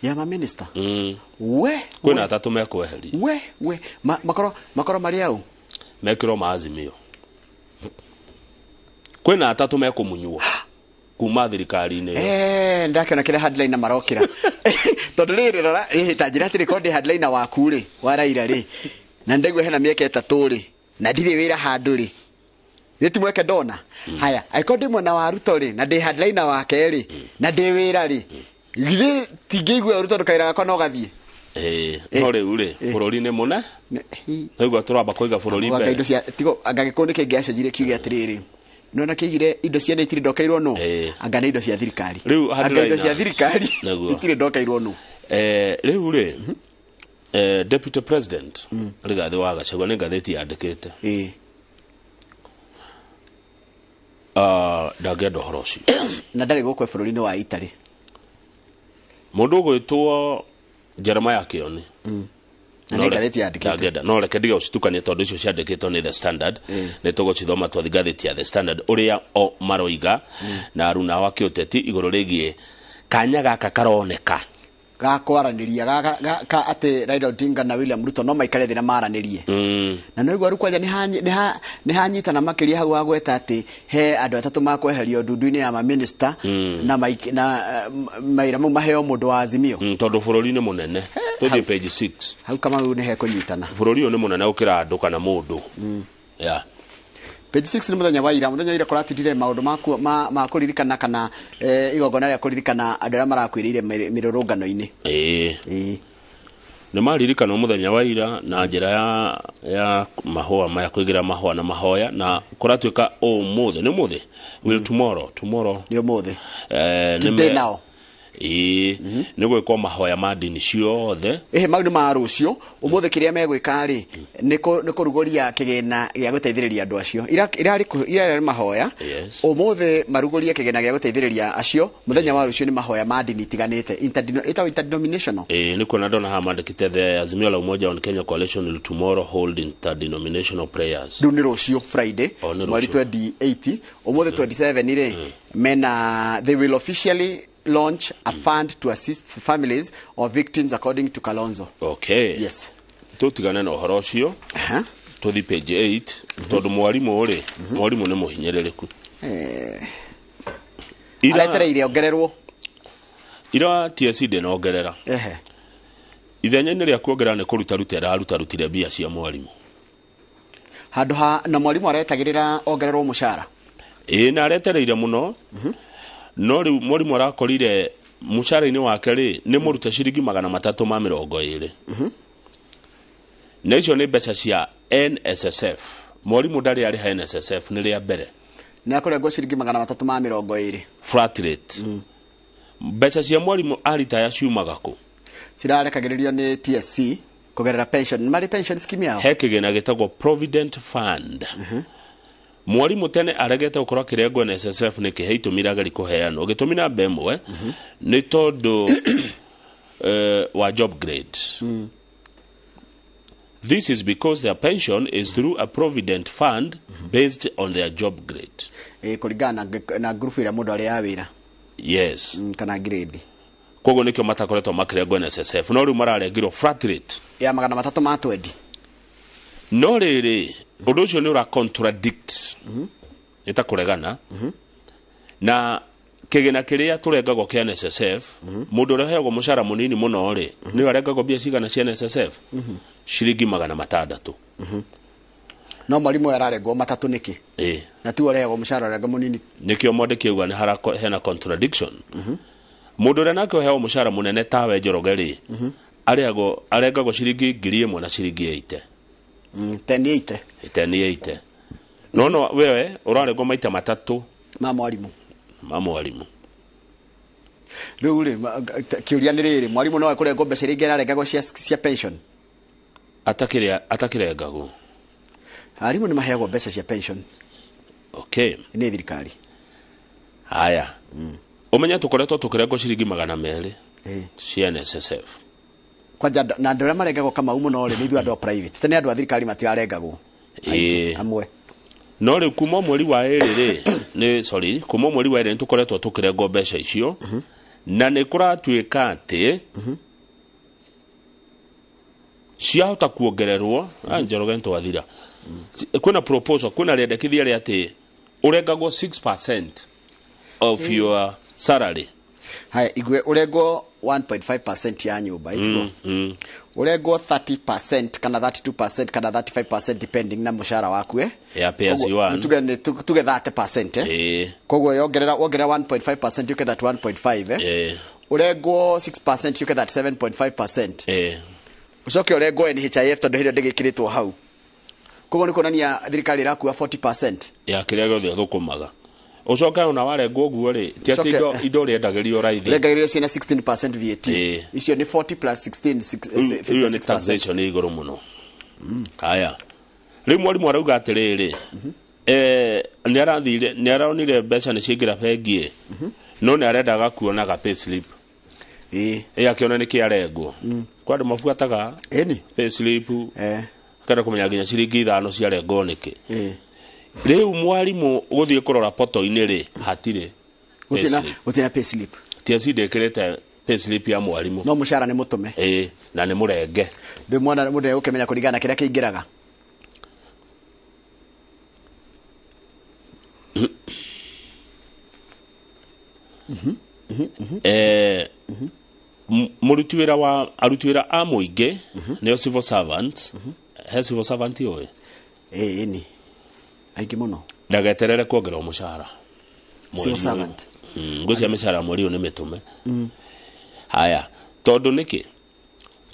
ya ma minister we kwä na atatå mekweheri we makoro marĩ au mekĩrwo maazimio kwĩ na atatũ mekũmunywo kuma thirikari-inĩ ndakĩona kĩrĩa headline marokĩra tondũ rĩrĩ rora ta njĩra atĩ record headline waku rĩ wa Raila rĩ na ndaigua hena mĩaka 3 rĩ na ndirĩ wĩra handũ rĩ nĩti mweke ndona haya aikodi mwena wa Ruto rĩ na ndĩ headline wake rĩ na ndĩ wĩra rĩ githĩ tingĩigua Ruto ndũkaira gakwa no gathiĩ no rĩu rĩ bũrũri-inĩ mũne tũigua tũramba kũiga bũrũri mbere tigo angagĩkorwo nĩ kĩngĩacenjire kiuge atĩrĩrĩ nona kĩigire indo ciene itirĩ ndokairwo no anga nĩ indo cia thirikari rĩu anga indo cia thirikari itirĩ ndokairwo no rĩu rĩ deputy president Rigathĩ wa Gachagua nĩ ngathĩti yandĩkĩte ndangĩenda ũhoro ũcio na ndarĩ gũkũ bũrũri-inĩ wa Italy mũndũ ũgwĩtwo Jeremiah Kioni no reke ndige ũcitukanie tondũ icio ciandĩkĩtwo nĩ The Standard nĩ tũgũcithoma twathigathĩti ya The Standard ũrĩa o maroiga na aruna wa kĩũteti igũrũ rĩgiĩ kanya gaka karoneka gakwaranĩria gaka atĩ Raila Odinga na William Ruto no maikare thĩ na maranĩrie na no igwa rũkwanja nĩ hanyitana makĩria hau agweta atĩ he andũ atatũ makweherio ndundu-inĩ ya maminista na maira mau maheo mũndũ wa Azimio tondũ bũrũri nĩ mũnene tũthiĩ page 6 hau kama nĩ hekũnyitana bũrũri ũyũ nĩ mũnene gũkĩra andũ kana mũndũ page 6 nĩ mũthenya wa ira kũratindire maũndũ ma kũririkana kana igongona rĩa kũririkana andũ arĩa marakuĩrĩire mĩrũrũngano-inĩ nĩ maririkana mũthenya wa ira na njĩra ya mahũa maya kũigĩra mahũa na mahoya na kũratuĩka ũmũthĩ nĩ ũmũthĩ will tomorrow nĩ ũmũthĩ today now nĩ gwĩkwo mahoya ma ndini ciothe mau nĩ ma rũciũ ũmũthĩ kĩrĩa megwĩka rĩ nĩ kũrugũria kĩgĩna gĩa gũteithĩrĩria andũ acio irarĩ mahoya ũmũthĩ marugũria kĩgĩna gĩa gũteithĩrĩria acio mũthenya wa rũciũ nĩ mahoya ma ndini itiganĩte interdenominational nĩ kuona ndona haha mandĩkĩte the Azimio la Umoja on Kenya Coalition will tomorrow hold interdenominational prayers rĩu nĩ rũciũ Friday mweri 28 ũmũthĩ 27 rĩ mena they will officially launch a fund to assist families of victims according to Kalonzo. Okay. Yes. Tutigane na ũhoro ũcio. Tuthi page 8 tondũ mwarimũ rĩ mwarimũ nĩ mũhinyĩrĩrĩku. Aretereire ongererwo. Ira TSC ndĩnongerera. Ithenya-inĩ rĩa kuongerera nĩ kũrutarutire mbia cia mwarimũ. Handũ ha na mwarimũ aretagĩrĩra ongererwo mũcara. Na aretereire mũno. No rĩu mwarimũ arakorire mũcara-inĩ wake rĩ nĩ mũrute ciringi 320 na icio nĩ mbeca cia NSSF mwarimũ ndarĩ arĩ ha NSSF nĩ rĩa mbere nĩ akorengwo ciringi 320 flat rate mbeca cia mwarimũ aritaya ciumaga kũ cirarekagĩrĩrio nĩ TSC kũgerera pension marĩ pension scheme yao he kĩgĩna gĩtagwo provident fund mwarimũ tene aregete gũkorwo akĩrengwo NSSF nĩ kĩhe itũmi rĩagĩrĩ kũheanwo gĩtũmi namba ĩmwe nĩ tondũ wa job grade this is because their pension is through a provident fund based on their job grade kũringana na group ĩrĩa mũndũ arĩ ya wĩra yes kana grade koguo nĩkĩo matakoretwo makĩrengwo NSSF no rĩu mararengirwo flat rate ya 320 no rĩrĩ ũndũ ũcio nĩ ũra contradict ĩta kũregana na kĩgĩna kĩrĩa tũrengagwo kĩa NSSF mũndũ ũrĩa ũheagwo mũcara mũnini mũno rĩ nĩ arengagwo mbia cigana cia NSSF ciringi 600 no mwarimũ ararengwo matatũ nĩkĩ na tu ũrehagwo mũcara ũrĩa mũnini nĩkĩo mwandĩki auga nĩ hena contradiction mũndũ ũrĩa nake ũheagwo mũcara mũnene tawe Njoroge rĩ arengagwo ciringi 1000 na ciringi 80 1080 no wewe ũrarengwo maita matatũ ma mwarimũ rĩu rĩ kĩũria nĩ rĩrĩ mwarimũ no akũrengwo mbeca iria ingĩ ararengagwo cia pension atakĩrengagwo arimũ nĩ maheagwo mbeca cia pension Okay. Nĩ thirikari. Haya. Umenya tukoretwo tukirengo ciringi 200 cia NSSF. Kwanja na andũ arĩa marengagwo kama mũno rĩ nĩ ithuĩ andũ a private. Tene andũ a thirikari matirarengagwo. Amwe. No rĩu kuma mweri wa ĩrĩ rĩ kuma mweri wa ĩrĩ tukoretwo tukirengo mbeca icio na nĩ kũratuĩka atĩ ciahota kuongererwo Njoroge ntwathira. Kwĩna proposal, kwĩna rĩendekithia rĩa atĩ ũrengagwo 6% of your salary. Haya, igwe urengwo 1.5% ya nyumba itiko. Urengwo 30% kana 32% kana 35% depending na mushara waku ya PS1 tuge 30%. Koguo wongerera 1.5% yuke that 1.5 urengwo 6% yuke that 7.5%. Ucoke urengwo NHIF tondu hirio ndigikirĩtwo hau. Koguo nĩ kuonania thirikari ĩrakua 40% ya kĩrĩa gĩothe thũkũmaga. Ucoka ona warengwo guo rĩ ti atĩ indo rĩendagĩrio raithi. Rĩendagĩrio ciina 16% VAT. Icio ni 40 plus 16 56%. Ni taxation ni igũrũ mũno. Haya. Rĩu mwarimu arauga atĩrĩrĩ nĩ aronire mbeca nĩ ciingĩra bengi no nĩ arendaga kuonaga payslip. Akĩona nĩ kĩarengwo. Kwa andũ mabuataga payslip. Kada kumenya nginya ciringi 5 ciarengwo nĩkĩ. Rĩu mwarimu gũthiĩ kũrora poto-inĩ rĩ hatirĩ gũtina payslip. Tiaci ndĩkĩrĩte payslip ya mwarimu. No mũcara nĩ mũtũme. Na nĩ mũrenge. Ndĩ mwana mũndũ ũkĩmenya kũringana kĩrĩa kĩingĩraga. Mũruti wĩra wa aruti wĩra a mũingĩ nĩo civil servants. He civil servant yoe. Ni aingĩ mũno ndageterere kuongererwo mũcara. Civil servant. Ngũcia mĩcara mweri ũyũ nĩ mĩtũme. Haya, tondũ nĩkĩ?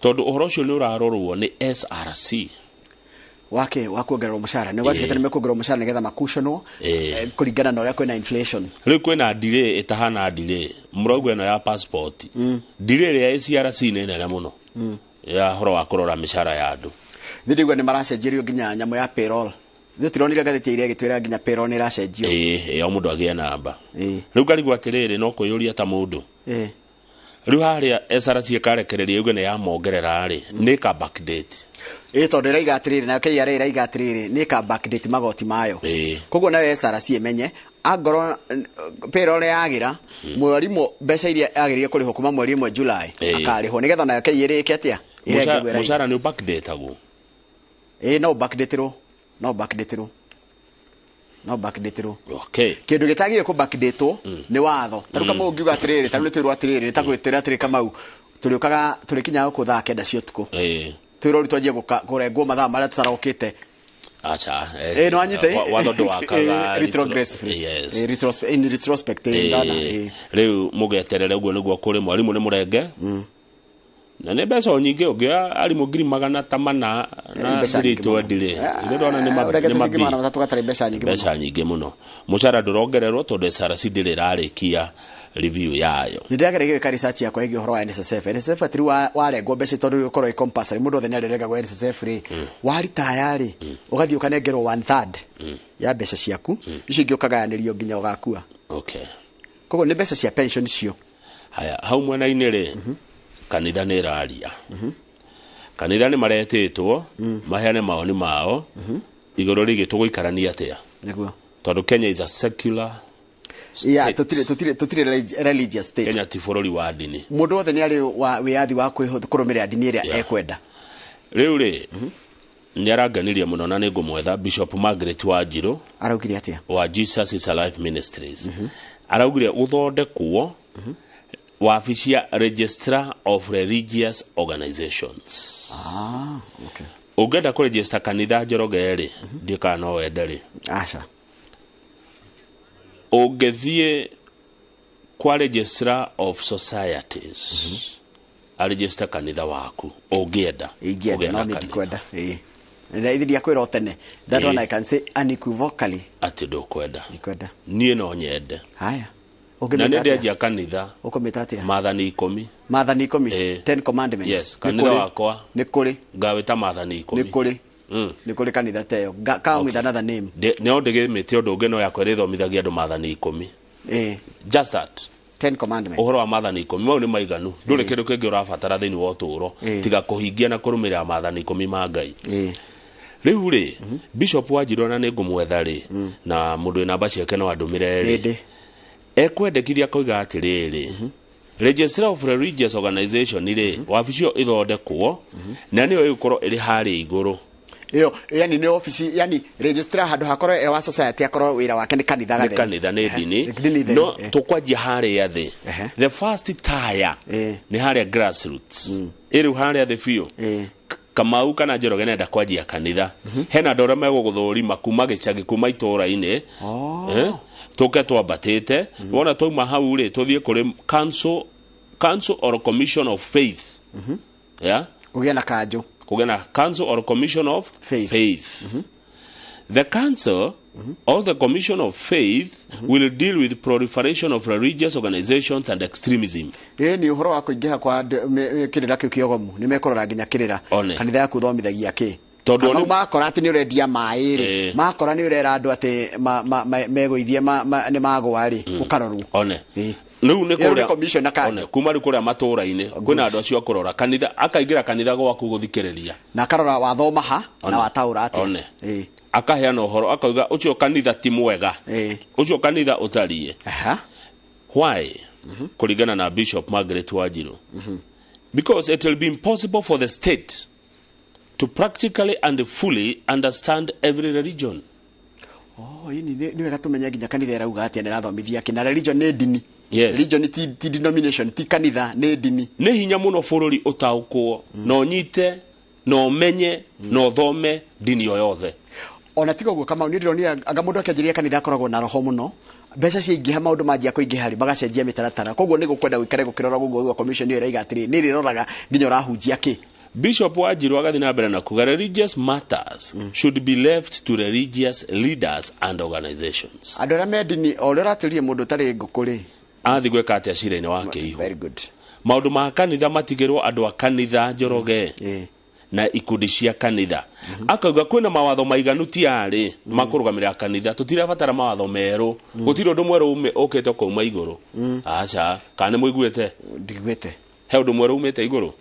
Tondũ ũhoro ũcio nĩ ũrarorwo nĩ SRC. Wake wa kuongererwo mũcara nĩ gwacĩkĩte nĩ mekuongererwo mũcara nĩgetha makushonwo kũringana na ũrĩa kwĩna inflation. Rĩu kwĩna delay ĩtahana delay. Mũrauga ĩno ya passport. Delay ya SRC nĩ nene mũno. Ya horo wa kũrora mĩcara ya andũ. Ndigwa nĩ maracenjerio nginya nyamũ ya payroll. Nĩ turonire gatheti iria gĩtwĩra nginya payroll nĩ iracenjio. O mũndũ agĩe namba. Rĩu ngarigwo atĩrĩrĩ no kũiyũria ta mũndũ. Rĩu harĩa SRC ĩkarekereria yuge nĩ ya mongerera rĩ nĩ ka backdate. Tondũ ĩraiga atĩrĩrĩ na KRA ĩraiga atĩrĩrĩ nĩ ka backdate magoti mayo. Koguo nayo SRC ĩmenye angorwo payroll yagira mwarimu mbeca iria yagĩrĩire kũrĩhwo kuma mweri 1 July akarĩhwo nĩgetha nayo KRA ĩke atĩa mũcara nĩ backdate agwo. No backdate ro. Okay. Kĩndũ gĩtagĩrĩire ku backdate nĩ watho. Tarũ kama ũngiuga atĩrĩrĩ tarũ nĩ twĩrwo atĩrĩrĩ nĩtagwĩtĩra atĩrĩ Kamau tũrĩũkaga tũrĩkinya gũkũ thaa 9 cia ũtukũ. Twĩrwo twanjie kũrengwo mathaa marĩa tũtarokĩte. Acha. No anyite watho ndwakaga retrogressive. In retrospect ndana. Rĩu mũgeterere ũguo nĩguo kũrĩ mwarimu nĩ mũrenge. Na nĩ mbeca nyingĩ ũngĩ arimũ ngiri 800 na 320 rĩ ndona nĩ mbeca nyingĩ mũno. Mũcara ndũrongererwo tondũ SRC ndĩrĩ rarĩkia review yayo. Nĩ ndĩragereire gwĩka research yakwa ĩgiĩ ũhoro wa NSSF. NSSF atiri warengwo mbeca tondũ gũkorwo compulsory mũndũ othe nĩ arengagwo NSSF rĩ waritaya rĩ ũgathiĩ ũkanengerwo 1/3 ya mbeca ciaku icio ingĩ ũkagayanĩrio nginya ũgakua. Okay. Koguo nĩ mbeca cia pension icio. Haya hau mwena-inĩ rĩ kanitha nĩ raria. Kanitha nĩ maretĩtwo maheane maoni mao igũrũ rĩgiĩ tũgũikarania atĩa. Nĩguo. Tondũ Kenya is a secular tutire religious state. Kenya ti bũrũri wa ndini. Mũndũ othe nĩ arĩ wĩyathi wa kũrũmĩrĩra ndini ĩrĩa ekwenda. Rĩu rĩ nĩ aranganirie mũno na nĩ ngũmwetha Bishop Margaret Wanjiru araugire atĩa wa Jesus is Alive Ministries. Araugire gũthondekwo wabici ya Registrar of Religious Organizations. Okay. Ũngĩenda kũregister kanitha Njoroge rĩ ndĩka no wende rĩ. Aca. Ũngĩthiĩ kwa Registrar of Societies register kanitha waku ũngĩenda. Ingĩenda no ndikwenda. Ndio kwĩra tene. That one I can say unequivocally atĩ ndũkwenda. Ndikwenda. Niĩ no nyende. Haya. Na nĩ ndĩanjia kanitha ũkometa atĩa maathani 10 10 10 commandments. Yes, kanitha wakwa nĩ kũrĩ ngawĩta maathani 10 nĩ kũrĩ ni kuri kanitha teyo come with another name ne ondege mete ondo ngeno yakwa rithomithagia andu maathani 10 just that 10 commandments ohoro wa maathani 10 mau ni maiganu nduri kindu kingi urabatara thiini wa uturo tiga kuhingia na kurumirira maathani 10 ma Ngai riu ri bishop Wanjiru na ningumwetha ri na mundu ina namba ciake no andumire ri ekwendekithia koiga atiriri Registrar of Religious Organization ri wabicio ithondekwo na niyo ikorwo iri hari iguru iyo yani ni office yani registrar handu hakorwo wa society akorwo wira wake ni kanitha gathe kanitha ni dini no tukwanjia hari athi the first tire ni hari grassroots iri hari athi fio Kamau kana Njoroge nenda kwanjia kanitha hena ndora megũgũthũrima kuma gĩcagi kuma itũra-inĩ tuke twambatĩte wona twauma hau rĩ tuthie kũrĩ council or commission of faith kũgĩa na kanjũ kũgĩa na council or commission of faith the council or the commission of faith will deal with proliferation of religious organizations and extremism. Ni uhoro wa kuingiha kwa kirira kiu kiogomu ni mekorora nginya kirira kanitha yaku thomithagia ki tondu ni makora ati ni urendia mai ri makora ni urera andu ati megoithie ni magwa ri ukarorwo riu ni kuria commission akane kuma ri kuria matura-ini kwina andu acio akurora kanitha akaingira kanitha gwaku guthikiriria na karora wathoma ha na wataura ati akaheana uhoro akauga ucio kanitha ti mwega ucio kanitha utarie why kuringana na Bishop Margaret Wanjiru because it will be impossible for the state to practically and fully understand every religion. Ni wega tumenya nginya kanitha irauga atia nirathomithia kina religion ni dini religion ti denomination ti kanitha ni dini ni hinya muno bururi utaukwo no nyite no menye no thome dini yoyothe ona tiga guo kama ndironi anga mundu akanjiria kanitha akoragwo na roho muno mbeca ciingiha maundu manjia kuingiha ri bagacenjia mitaratara koguo ni gukwenda gwikare gukirora guguo commission iyo iraiga atiri ni riroraga nginya urahunjia ki Bishop Wanjiru agathi na mbere na kuga religious matters should be left to religious leaders and organizations. Andora medini orera tirie mundu tari ngukuri athi gweka atia cira-ini wake ihu very good maundu ma kanitha matigirwo andu a kanitha Njoroge na ikundi cia kanitha akauga kwina mawatho maiganu ti ari makurugamirira kanitha tutirabatara mawatho meru gutiri undu mweru ume ukite kuuma iguru acha kana muiguite ndigwite he undu mweru umite iguru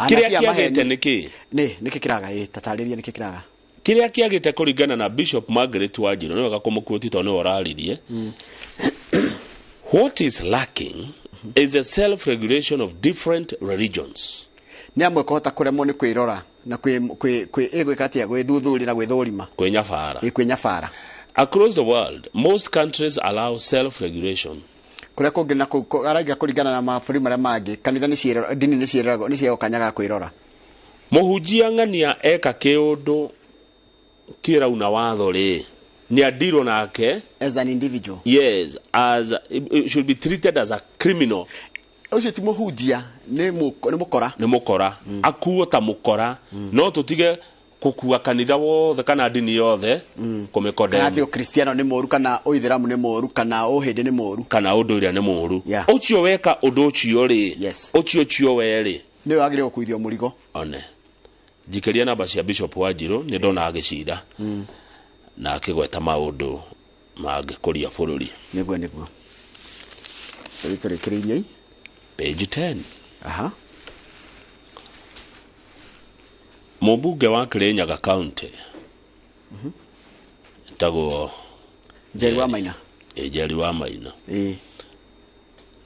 kiria kiagite niki niki kiraga tatariria niki kiraga kiria kiagite kuringana na Bishop Margaret Wanjiru no gakumukoti to no oraririe what is lacking is a self-regulation of different religions. Ni amwe kohota kuremwo ni kwirora na gwikatia gwithuthuri na gwithurima kwenyabara. Across the world, most countries allow self-regulation. Kuria kungi na araiga kuringana na maburi maria mangi kanitha ni ciero dini ni ciero ni cio kanyaga kwirora. Muhunjia ng'ania eka kiundu kirauna watho ri ni adiro nake as an individual yes as it should be treated as a criminal ucio ti muhunjia ni mukora akuo ta mukora no tutige kukua kanitha wothe kana dini yothe kumikode kana thio kristiano ni moru kana uithiramu ni moru kana uhindi ni moru kana unduria ni moru ucio weka undu ucio ri ucio we ri ni wagire kuithio murigo one jikeria namba cia Bishop Wanjiru ni ndona agicida na akigweta maundu magikuria bururi niguo turikirie page 10 Mubunge wa Kirinyaga County tago Jerry wa Maina Jerry wa Maina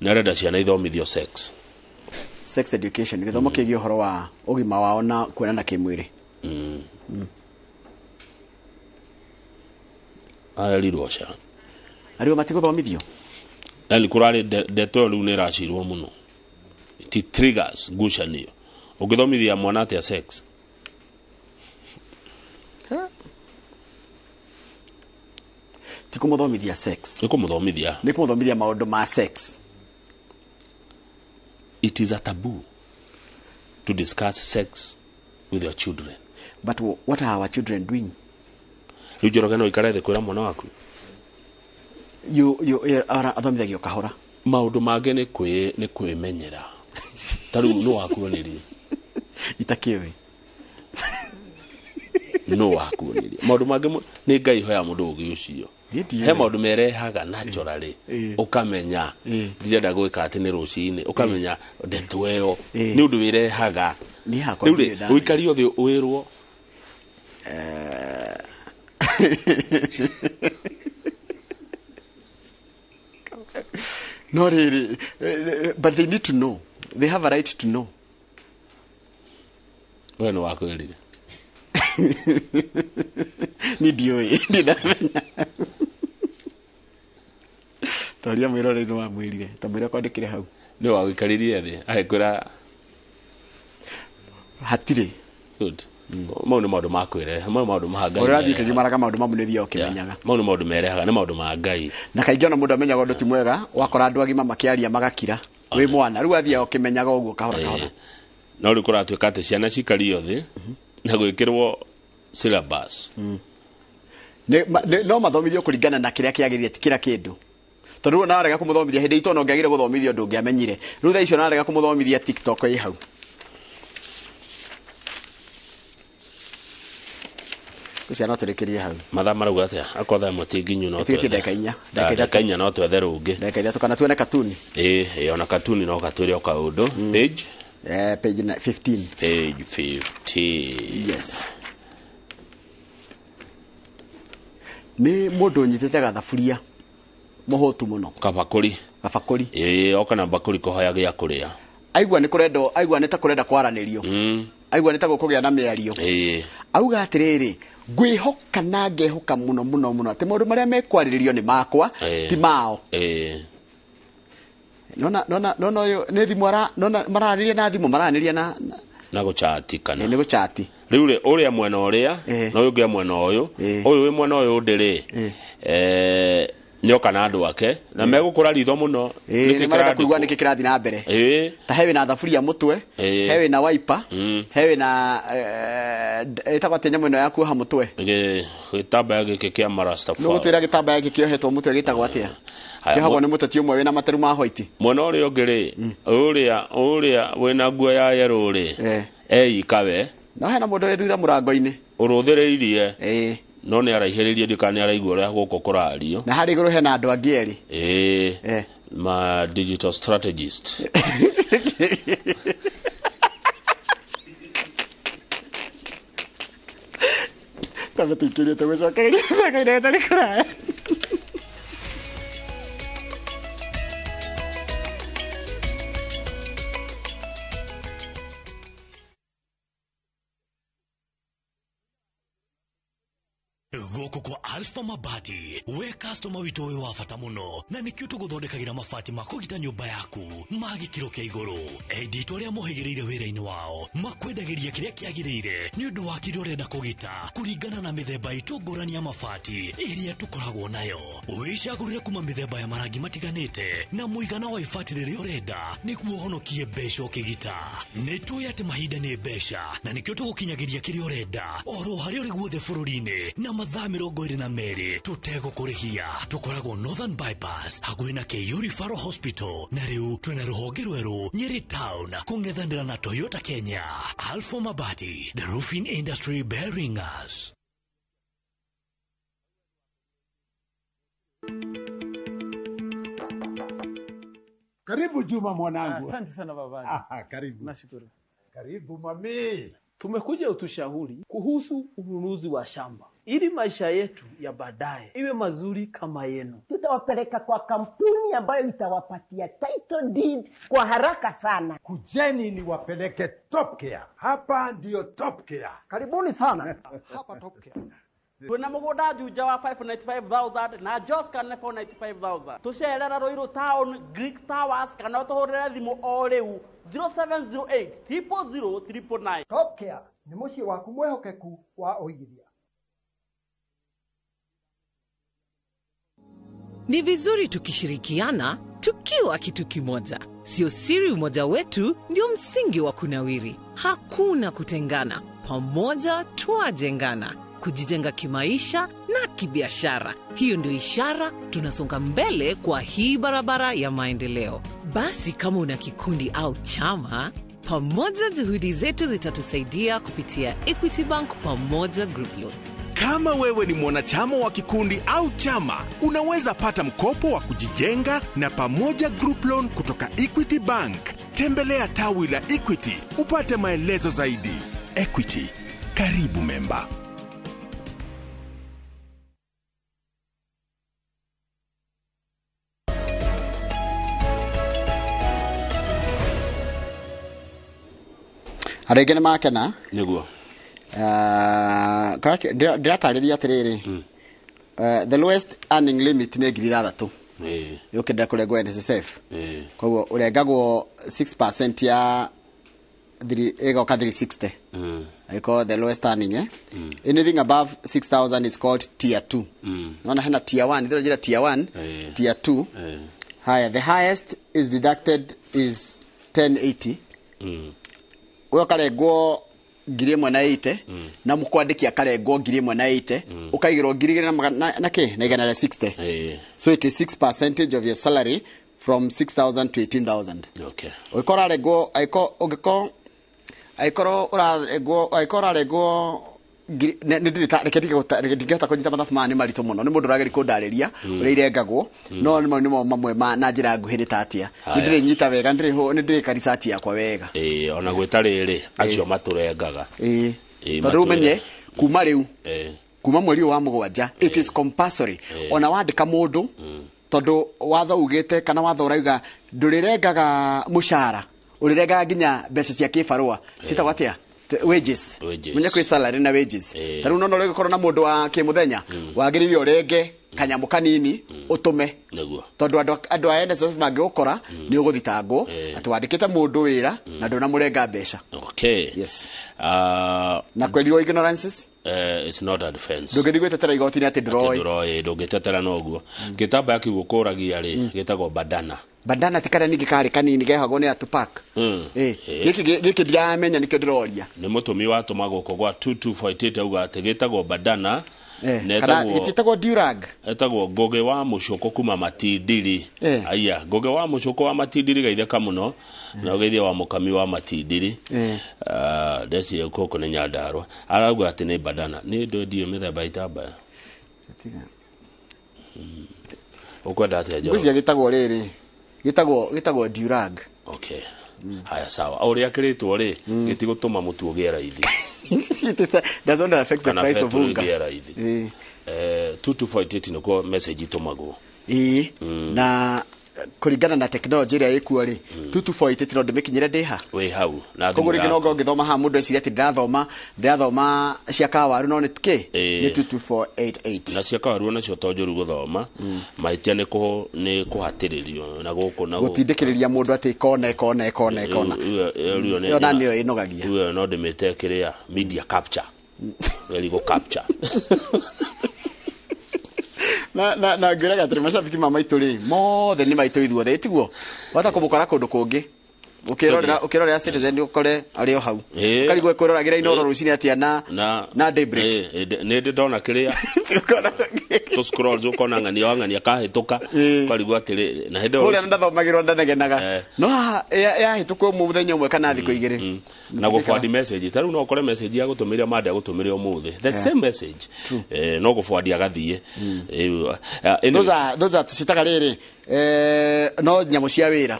narenda ciana ithomithio sex education githomo kigi uhoro wa ugima wao na kuonana kimwiri arirosha ario matiguthomithio kurari ndeto riu ni racirwo muno it triggers gucanio ugithomithia mwana atia sex tikumuthomithia sex nikumuthomithia maundu ma sex. It is a taboo to discuss sex with your children. But what are our children doing? Riu Njoroge no ikare the kwira mwana waku athomithagio kahora maundu mange ni kwimenyera tariu no wakuonirie itakiwe no wakuonirie maundu mangi ni ngai hoya mundu ugi ucio he maundu merehaga naturally ukamenya ndirenda gwika ati ni rucini ukamenya ndeto eyo ni undu wirehaga ni hakwa riu uikari othe wirwo no really but they need to know, they have a right to know. we no wakwirire ni ndioi ndinamenya toria mwirore no amwirire ta mwira kwandikire hau ni wawikaririe thi ahekwira hatire good mau ni maundu makwire mau maundu mahangai urathi kigimaraga maundu mamwe thio kimenyaga mau ni maundu merehaga ni maundu ma ngai na kaingĩ ona mundu amenyaga undu ti mwega wakora andu agima makiaria magakira wi mwana riu athia ukimenyaga uguo kahora kahora no ri kuratuika ati ciana cikario thi na gwikirwo syllabus no mathomithio kuringana na kiria kiagirire ti kira kindu tondu na arega kumuthomithia hindi ito no ngiagire guthomithio ndu ngiamenyire riu tha icio na arega kumuthomithia TikTok i hau kuciana turekerie hau matha marauga atia akotha mutinginyu no twethe dakika inya no twethe rungi dakika ithatu kana tuone katuni ona katuni no katwire o kaundu page page 15 page 15 yes ni mundu nyitete gathaburia muhotu muno kabakuri oka na bakuri kohoya gya kuria aigua ni ta kurenda kwaranirio aigua ni ta gukugia na miario auga atiriri ngwihoka na ngehoka muno muno muno ati maundu maria mekwaririo ni makwa ti mao nona yo ne thimara nona marariria na thimu maraniria na guchati kana ni guchati riu uria mwena uria no yugia mwena uyu uyu wi mwena uyu ndiri nyoka na andu ake na megukura ritho muno nikira kuigwa nikirathi na mbere ta hewe na thaburia mutwe hewe na wiper hewe na etagwa tenya mwena yaku ha mutwe gitamba gike kia marastafari no gutira gitamba gike kiohetwo mutwe gitagwa atia kihagwo ni mutati umwe wina materu ma white mwena uria ungiri uria wina nguo ya yellow ri ikawe no hena mundu wethutha murango-ini uruthireirie no ni araihiririe ndikani araigua ria guko kurario na hari iguru hena andu angi eri ma digital strategist tabetikire tugcokereria thakaire tari kuraya goko kwa Alpha Mabati we customer witu we wa bata muno na nikio tuguthondekagira mabati makugita nyumba yaku magikiro kia iguru edit aria mohigirire wira-ini wao makwendagiria kiria kiagirire ni undu wa kiria urenda kugita kuringana na mithemba itu ngurani ya mabati iria tukoragwo nayo wicagurire kuma mithemba ya marangi matiganite na muigana wa ibati riria urenda niguo honokie mbeca ukigita ni tuĩ ati mahinda ni mbeca na nikio tugukinyagiria kiria urenda oro haria uri guothe bururi-ini na mathaa 22 tutegũkũrĩhia tukoragwo Northern Bypass hakuhĩ na KU Referral Hospital na rĩu twĩna rũhonge rwerũ Nyeri Town kũng'ethanĩra na Toyota Kenya. Alpha Mabati, the roofing industry bearing us. Karibu Juma mwanangu. Asante sana babangu. Karibu. Nashukuru. Karibu mami. Tumekuja utushauri kuhusu ununuzi wa shamba ili maisha yetu ya baadaye iwe mazuri kama yenu. Tutawapeleka kwa kampuni ambayo itawapatia title deed kwa haraka sana. Kujeni ni wapeleke Top Care. Hapa ndio Top Care. Karibuni sana. Hapa Top Care. Tuna mugunda juja wa 595,000 na Jos kana 495,000. Tusherera Roiro Town Greek Towers kana tuhorera thimu o riu 0708 000 Top Care ni muci waku mwehokeku wa uigithia. Ni vizuri tukishirikiana tukiwa kitu kimoja. Sio siri, umoja wetu ndio msingi wa kunawiri. Hakuna kutengana, pamoja twajengana, kujijenga kimaisha na kibiashara. Hiyo ndio ishara tunasonga mbele kwa hii barabara ya maendeleo. Basi kama una kikundi au chama, Pamoja juhudi zetu zitatusaidia kupitia Equity Bank Pamoja Group Loan. Kama wewe ni mwanachama wa kikundi au chama, unaweza pata mkopo wa kujijenga na Pamoja Group Loan kutoka Equity Bank. Tembelea tawi la Equity upate maelezo zaidi. Equity, karibu memba. Aregene makena niguo ndiratariria atiriri the lowest earning limit ni 6,000 yukenda kuregwo NSSF koguo urengagwo 6% ya igoka 360 iko the lowest earning anything above 6,000 is called tier 2 naona hena tier 1 ndio jira tier 1 tier 2 higher the highest is deducted is 1080 uyo karengwo 1,080 na mukwandiki akarengwo 1,080 ukaigirwo 2,000 na ke na igana la 60 so it is 6% of your salary from 6,000 to 18,000 okay ukora rengwo aikora rengwo ndingihota kunyita mathabu mani marito muno ni mundu rageri kundariria uri irengagwo no nimo mamwe na njira nguhiri tatia ndire nyita wega ndire karisati yakwa wega ona gwita riri acio maturengaga tondu umenye kuma riu kuma mweri wa mugwanja it is compulsory ona wandika mundu tondu watho ugite kana watho urauga ndurirengaga mushara urirengaga nginya mbeca cia kibarua citagwatia wages munya kwi salary na wages taru no rege korona mundu wa kimuthenya wagiririe urenge kanyamu kanini utume niguo tondu andu a NSS mangikora ni uguthitangwo ati wandikite mundu wira na ndona murenga mbeca okay yes na kwelirwo ignorances it's not a defense ndugithi gwetetera igoti ni ati nduroi ndugitetera noguo gitamba yakiugo kuragia ri gitagwo bandana tikara ningi kari kanini gehagwo ni atupak giki ndiamenya nikyo ndiroria ni mutumi watumagwo kogwa 2248 auga ati gitagwo bandana kana gitagwo durag etagwo ngoge wa mucoko kuma matindiri aya ngoge wa mucoko wa matindiri gaitheka muno na ugeithia wa mukami wa matindiri ndeci ukoko ni nyandarwa arauga ati ni bandana ni ndio mithemba itamba ukwenda ati ajo ngwiciria gitagwo riri gitagwo durag okay haya sawa uri akiritwo ri gitigutuma mutu ugie raithi does not affect the price of unga 2248 niko message itumagwo na kuringana na technology ria ikuo ri 2248 no ndimikinyire ndiha we hau na koguo ringi no ngithoma ha mundu eciria ati ndirathoma cia kawaru no ni 22488 na cia kawaru nacio tonjoru guthoma maitia ni kuhatiririo na guku na gutindikiriria mundu ati kona yo nani yo inogagia uyo no ndimite kiria media capture really go capture na ngiraga tiri mashabiki mama ituri mothe ni maito ithuothe tiguo wata kumukora kundu kungi ukirorera citizen ukore ari o hau karigwe kwiragira Inooro rucini atia na daybreak ni ndona kiria to scroll zo kona ngani akahituka karigwe atiri na hende kule ndathomagirwo ndanegenaga no ya hituko mu muthenya umwe kana thiko igiri na gufwadi message taru no ukore message ya gutumiria mande gutumiria umuthi the same message no gufwadi agathie those are tusitaga riri no nyamu cia wira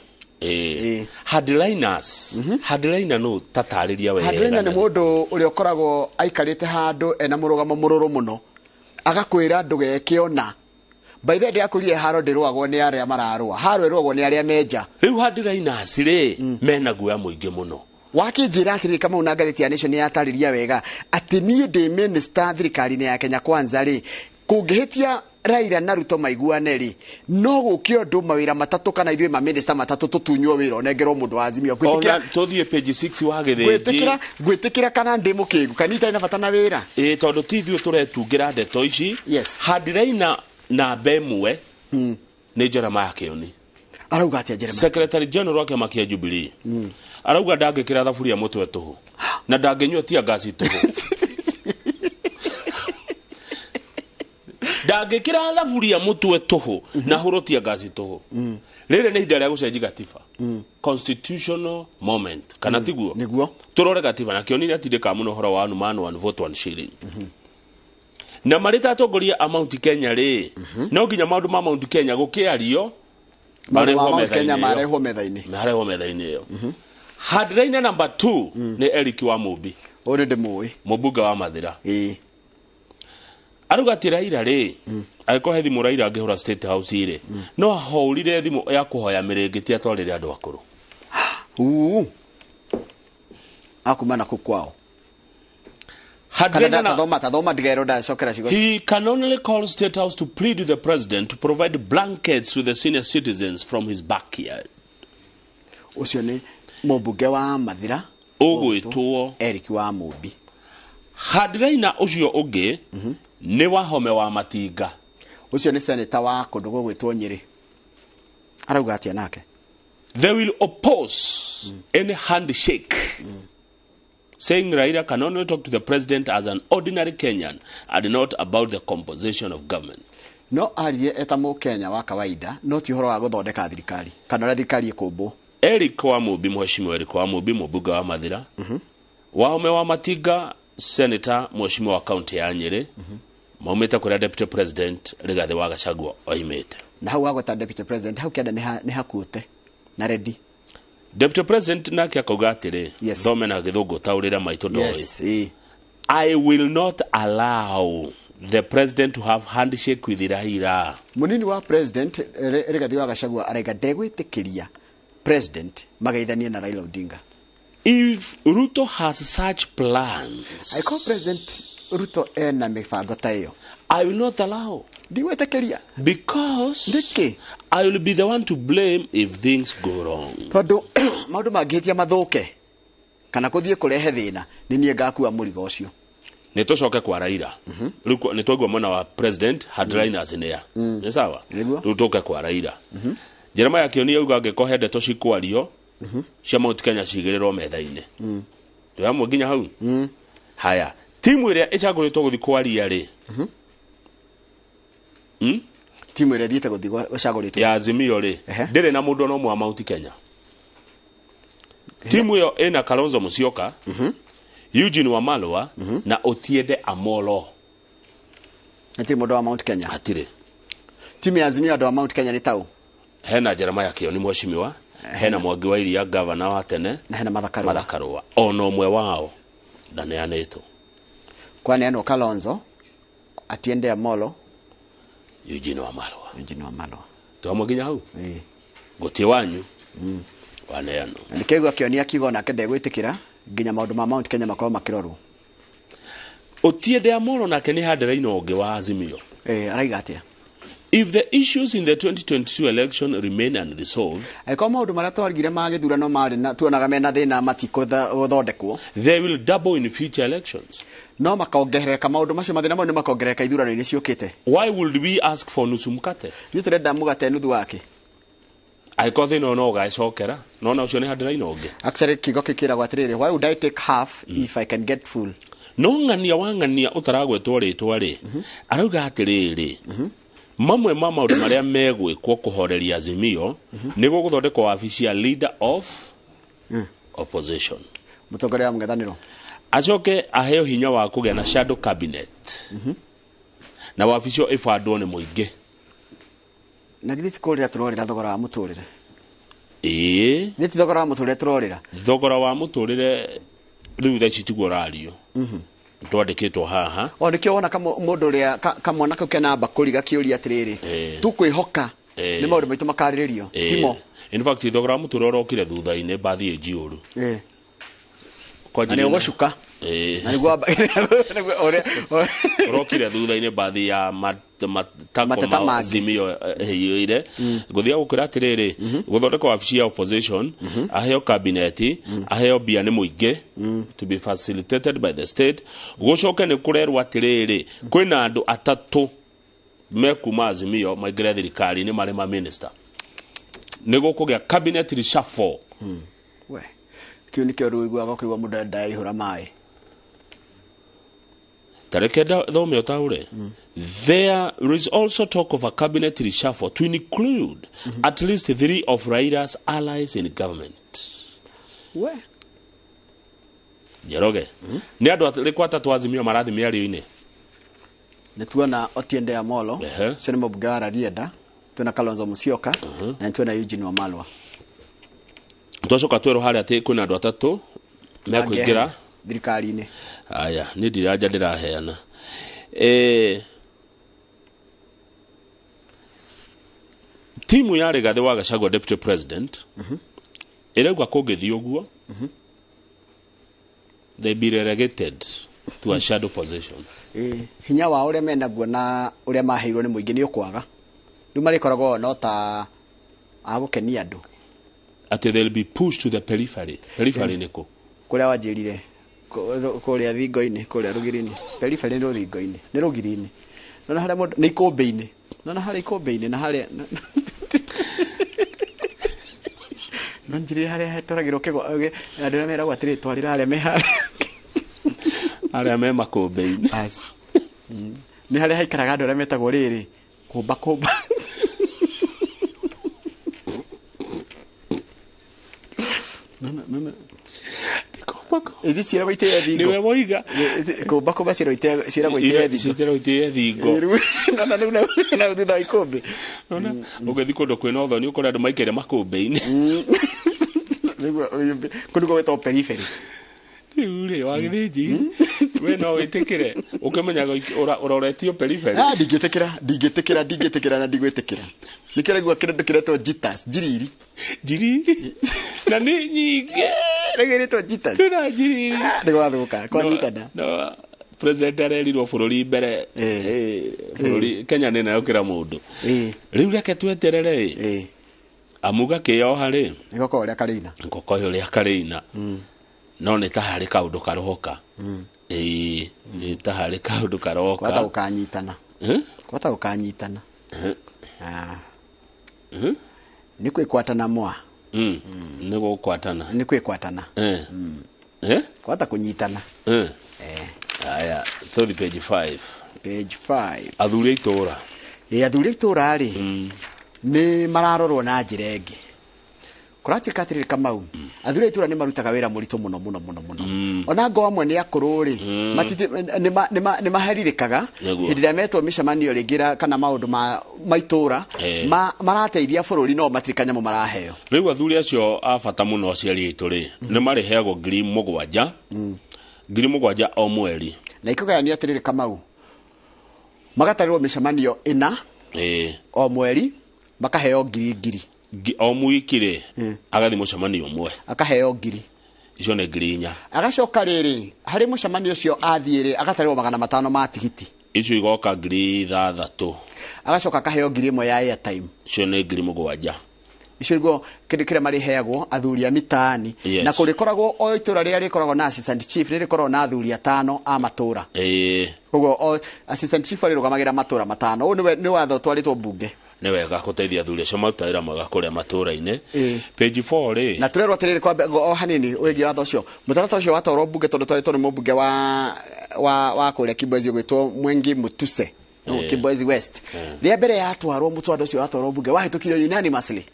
headliners headliner no tatariria we headliner ni mundu uri okoragwo aikarite handu ena murugamo mururu muno agakwira ndugekiona by the day akurie haro ndirwagwo ni aria mararwa haro irwagwo ni aria menja riu headliners ri mena guya muingi muno wakinjira atiri kama unangaritia nation ya tariria wega ati nie ndi minister thirikari-ini ya Kenya kwanza ri kungihitia Raila na Ruto maiguane ri no gukio ndu mawira matatu kana ithuĩ ma minister matatu tutunywo wira onengerwo mundu wa Azimio gwitikira tuthie page 6 wa githinji gwitikira kana ndi mukingu kanita ina batana wira tondu ti ithuĩ turetungira ndeto ici headliner na bemwe ni Jeremiah Kioni arauga atia Jeremiah secretary general wake makia Jubilee arauga ndangikira thaburia mutwe tuhu na ndanginywa tia gasi tuhu ndangikira thaburia mutwe tuhu na hurotia gazi tuhu rire ni hinda ria gucenjia gatiba constitutional moment kana tiguo niguo turore gatiba na kionini atindika muno horo wa man one vote one shilling na marita atongoria amount Kenya ri no nginya maundu ma Mount Kenya gukiario mareho methaini iyo headline number 2 ni Eric wa Mubi ore ndemui mubunge wa Mathira aruga tiraira ri aiko hethi muraira angihura State House ire no ahorire thimu ya kuhoya mirengeti atwarire andu akuru akumana kukwao He can only call State House to plead with the president to provide blankets to the senior citizens from his backyard. Ucio ni mubunge wa Mathira ugwitwo Eric wa Mubi. Hadiraina ucio ugi ni Wahome wa Matinga. Ucio ni senator wa kundu gugwitwo Nyeri. Arauga atia nake. They will oppose any handshake. Saying Raila can only talk to the president as an ordinary Kenyan and not about the composition of government. No arie etamo Kenya wa kawaida no ti horo wa guthondeka thirikari kana ria thirikari ikumbu. Eric wa Mubi mheshimiwa Eric wa Mubi mubunge wa Mathira. Wahome wa Matinga senator mheshimiwa wa county ya Nyeri. Maumeta kuria deputy president Rigathi wa Gachagua oimete. Na hau agweta deputy president hau kienda ni hakute na ready. Deputy President nake akauga atiri thome na githungu taurira maitu ndoi I will not allow the president to have handshake with Raila. Munini wa president Rigathi wa Gachagua arega ndegwitikiria president magaithanie na Raila Odinga. If Ruto has such plans, I call President Ruto ena mifango tayo, I will not allow. Because I will be the one to blame if things go wrong. Tondu maundu mangihitia mathuke kana kuthie kurehe thina ni nie ngakua murigo ucio. Ni tucoke kwa Raila. Ni twagwa mwana wa president headline asinea. Ni sawa? Tutoke kwa Raila. Jeremiah Kioni auga angikohe ndeto cikwario cia Mount Kenya cigirirwo metha-ini. Tuyamwe nginya hau. Haya, timu iria ichaguritwo guthi kwaria ri. Timu iria thiete guthi gucaguritwo ya Azimio ri. Ndire na mundu no mwa Mount Kenya. Timu yo ena Kalonzo Musyoka, Eugene Wamalwa na Otiende Amolo. Ati mundu wa Mount Kenya. Atire. Timu ya Azimio ndo wa Mount Kenya ni tau. Hena Jeremiah Kioni mheshimiwa, hena Mwangi wa Iria governor wa tene, na hena Mathakarua. Mathakarua. Ono umwe wao ndaneanetwo. Kwani eno Kalonzo, Atiende Amolo, Eugene Wamalwa. Eugene Wamalwa. Twamwaginya hau? Gutie wanyu. Waneano. Nikegwa Kioni akigo na kende gwitikira nginya maundu ma Mount Kenya makao makirorwo. Otiende Amolo nake ni hadira-ino ungi wa Azimio. Araiga atia. If the issues in the 2022 election remain unresolved, maundu maria twarigire ma githurano mari na tuonaga mena thina matiko guthondekwo, they will double in future elections. No makongerereka maundu macio mathina mau ni makongerereka ithurano-ini ciukite. Why would we ask for nusu mukate? Ni turenda mugate nuthu wake. Aiko thina no gacokera no na ucio ni hadira-ino ungi. Actually kigo kikiragwa atiriri, why would I take half if I can get full? No ngania wangania utaragwetwo ritwa ri arauga atiriri mamwe ma maundu maria megwikwo kuhoreria Azimio ni guthondekwo wabici ya leader of opposition, mutongoria wa mngethaniro, acoke aheo hinya wa kugia na shadow cabinet na wabici ifandwo ni muingi na githiti kurira turorira thogora wa muturire. Ni thogora wa muturire turorira, thogora wa muturire riu tha citiguo radio twandikitwo haha nikio wona mundu ria kamwana kau kena bakuri gakiuria atiriri tukwihoka ni maundu maitu makariririo timo. In fact thogora wa muturire urokire thutha-ini bathi ejiuru kwa jini ni gushuka na niguo urokire thutha-ini bathi ya matako ma Azimio hiyoire guthia gukira atiriri guthondeka wabici ya opposition aheo cabinet aheo bia ni muingi to be facilitated by the state. Gucoke ni kurerwa atiriri kwina andu atatu mekuma Azimio maigire thirikari ni mari ma minister ni gukugia cabinet reshuffle. We kiu ni kio ruigwa gukigwa mundu ndai hura mai tarekeda thome otaure there is also talk of a cabinet reshuffle to include at least 3 of Raila's allies in government. We Jeroge ni andu atlikwata twazimio marathi miario-ini netuona Otiende Amolo sio ni mũmbunge wa Rarieda, tuona Kalonzo Musyoka na tuona Eugene Wamalwa. Twacoka twero haria ati kwina andu atatu mekuingira thirikari-ini. Aya ni ndiraja ndiraheana timu ya Rigathi wa Gachagua deputy president irauga kungithii uguo they be relegated to a shadow position. Hinya wa uria menaguo na uria maheirwo ni muingi ni ukwaga riu marikoragwo no ta agukenia andu ati they'll be pushed to the periphery. Periphery niko kuria wanjirire kuria thingo-ini kuria rugiri-ini. Periphery ni ruthingo-ini ni rugiri-ini na haria mundu ni ikumbi-ini na haria ikumbi-ini na haria nanjiri haria hetoragirwo kigo andu meragwo atiri twarira haria me haria me makumbi-ini ni haria haikaraga andu aria metagwo riri kumba Idi sira goite thingo. Niwe moiga. Kumba sira goite thingo. Sira goite thingo. Na thutha ikumbi. Nona ugethi kundu kwina uthoni ukora andu maikere makumbi-ini. Kundu gwetwo periphery. Ule wagithiji we no witikire ukimenyaga uroretio periphery. Ndingitikira na ndigwitikira nikira gwa kindu kiretwo jitters jiriri na ni nyinge regeretwo jitters kuna jiriri ni gwathuka kwa nyitana no president arerirwo bururi mbere bururi Kenya ni nayo kira mundu riu reke tweterere amuga kiyoha ri ngoko uria karina no ni tahari kaundu karohoka ni tahari kaundu karohoka kwata ukanyitana ni kwikwatana mwa ni kwikwatana kwata kunyitana aya thodi page 5 athuri itura ri ni mararorwo na njira ingi kuratuika atiriri Kamau athuri itura ni marutaga wira muritu muno ona ngo amwe ni akuru ri ni maheririkaga hindi ya metwo mishamanio rigira kana maundu ma itura marateithia bururi no matirikanya mo maraheo riu athuri acio abata muno ciari ituri ni mariheagwo 7,000 o mweri na ikugayania atiriri Kamau magatarirwo mishamanio 4 o mweri makaheo 1,000 o mwikire agathi mucemanio umwe akaheo 1,000 icio ni 4,000 agacoka riri hari mucemanio ucio athiire agatarirwo 500 ma tigiti icio igoka 3,000 agacoka akaheo 1,000 ya airtime icio ni 7,000 icio ngo kire mariheagwo athuri a mitaani na kurikoragwo o itura ria rikoragwo na assistant chief rikoragwo na athuri 5 a matura koguo assistant chief arirugamagĩra matura 5 o ni watho twaritwo bunge ni wega guteithia athuri acio marutaira mwega kuria matura-ini page 4 ri na turerwo atiriri kwa o hanini wigi watho ucio mutarata ucio watwarwo bunge tondu twaritwo ni mubunge wa kuria Kibwezi gwitwo Mwengi Mutuse Kibwezi West ria mbere yatwarwo mutwando ucio watwarwo bunge wahitukire unanimously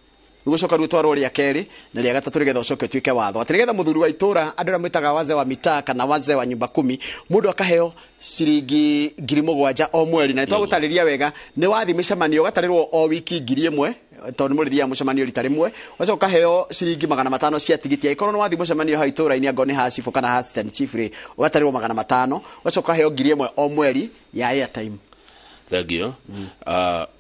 ugucoka rutwarwo ria keri na ria gatatu rigetha ucoke tuike watho atirigetha muthuri wa itura andu mwitaga wazee wa mitaa kana wazee wa nyumba 10 mundu akaheo ciringi 7,000 o mweri na twagutariria wega ni wathi mishamanio gatarirwo o wiki 1,000 tondu murithia mushamanio rita rimwe wacoka heo ciringi 500 cia tigiti ikorwo ni wathi mushamanio ha itura-ini angoni ha chief kana ha assistant chief ri ugatarirwo 500 wacoka heo 1,000 o mweri ya airtime. Thank you.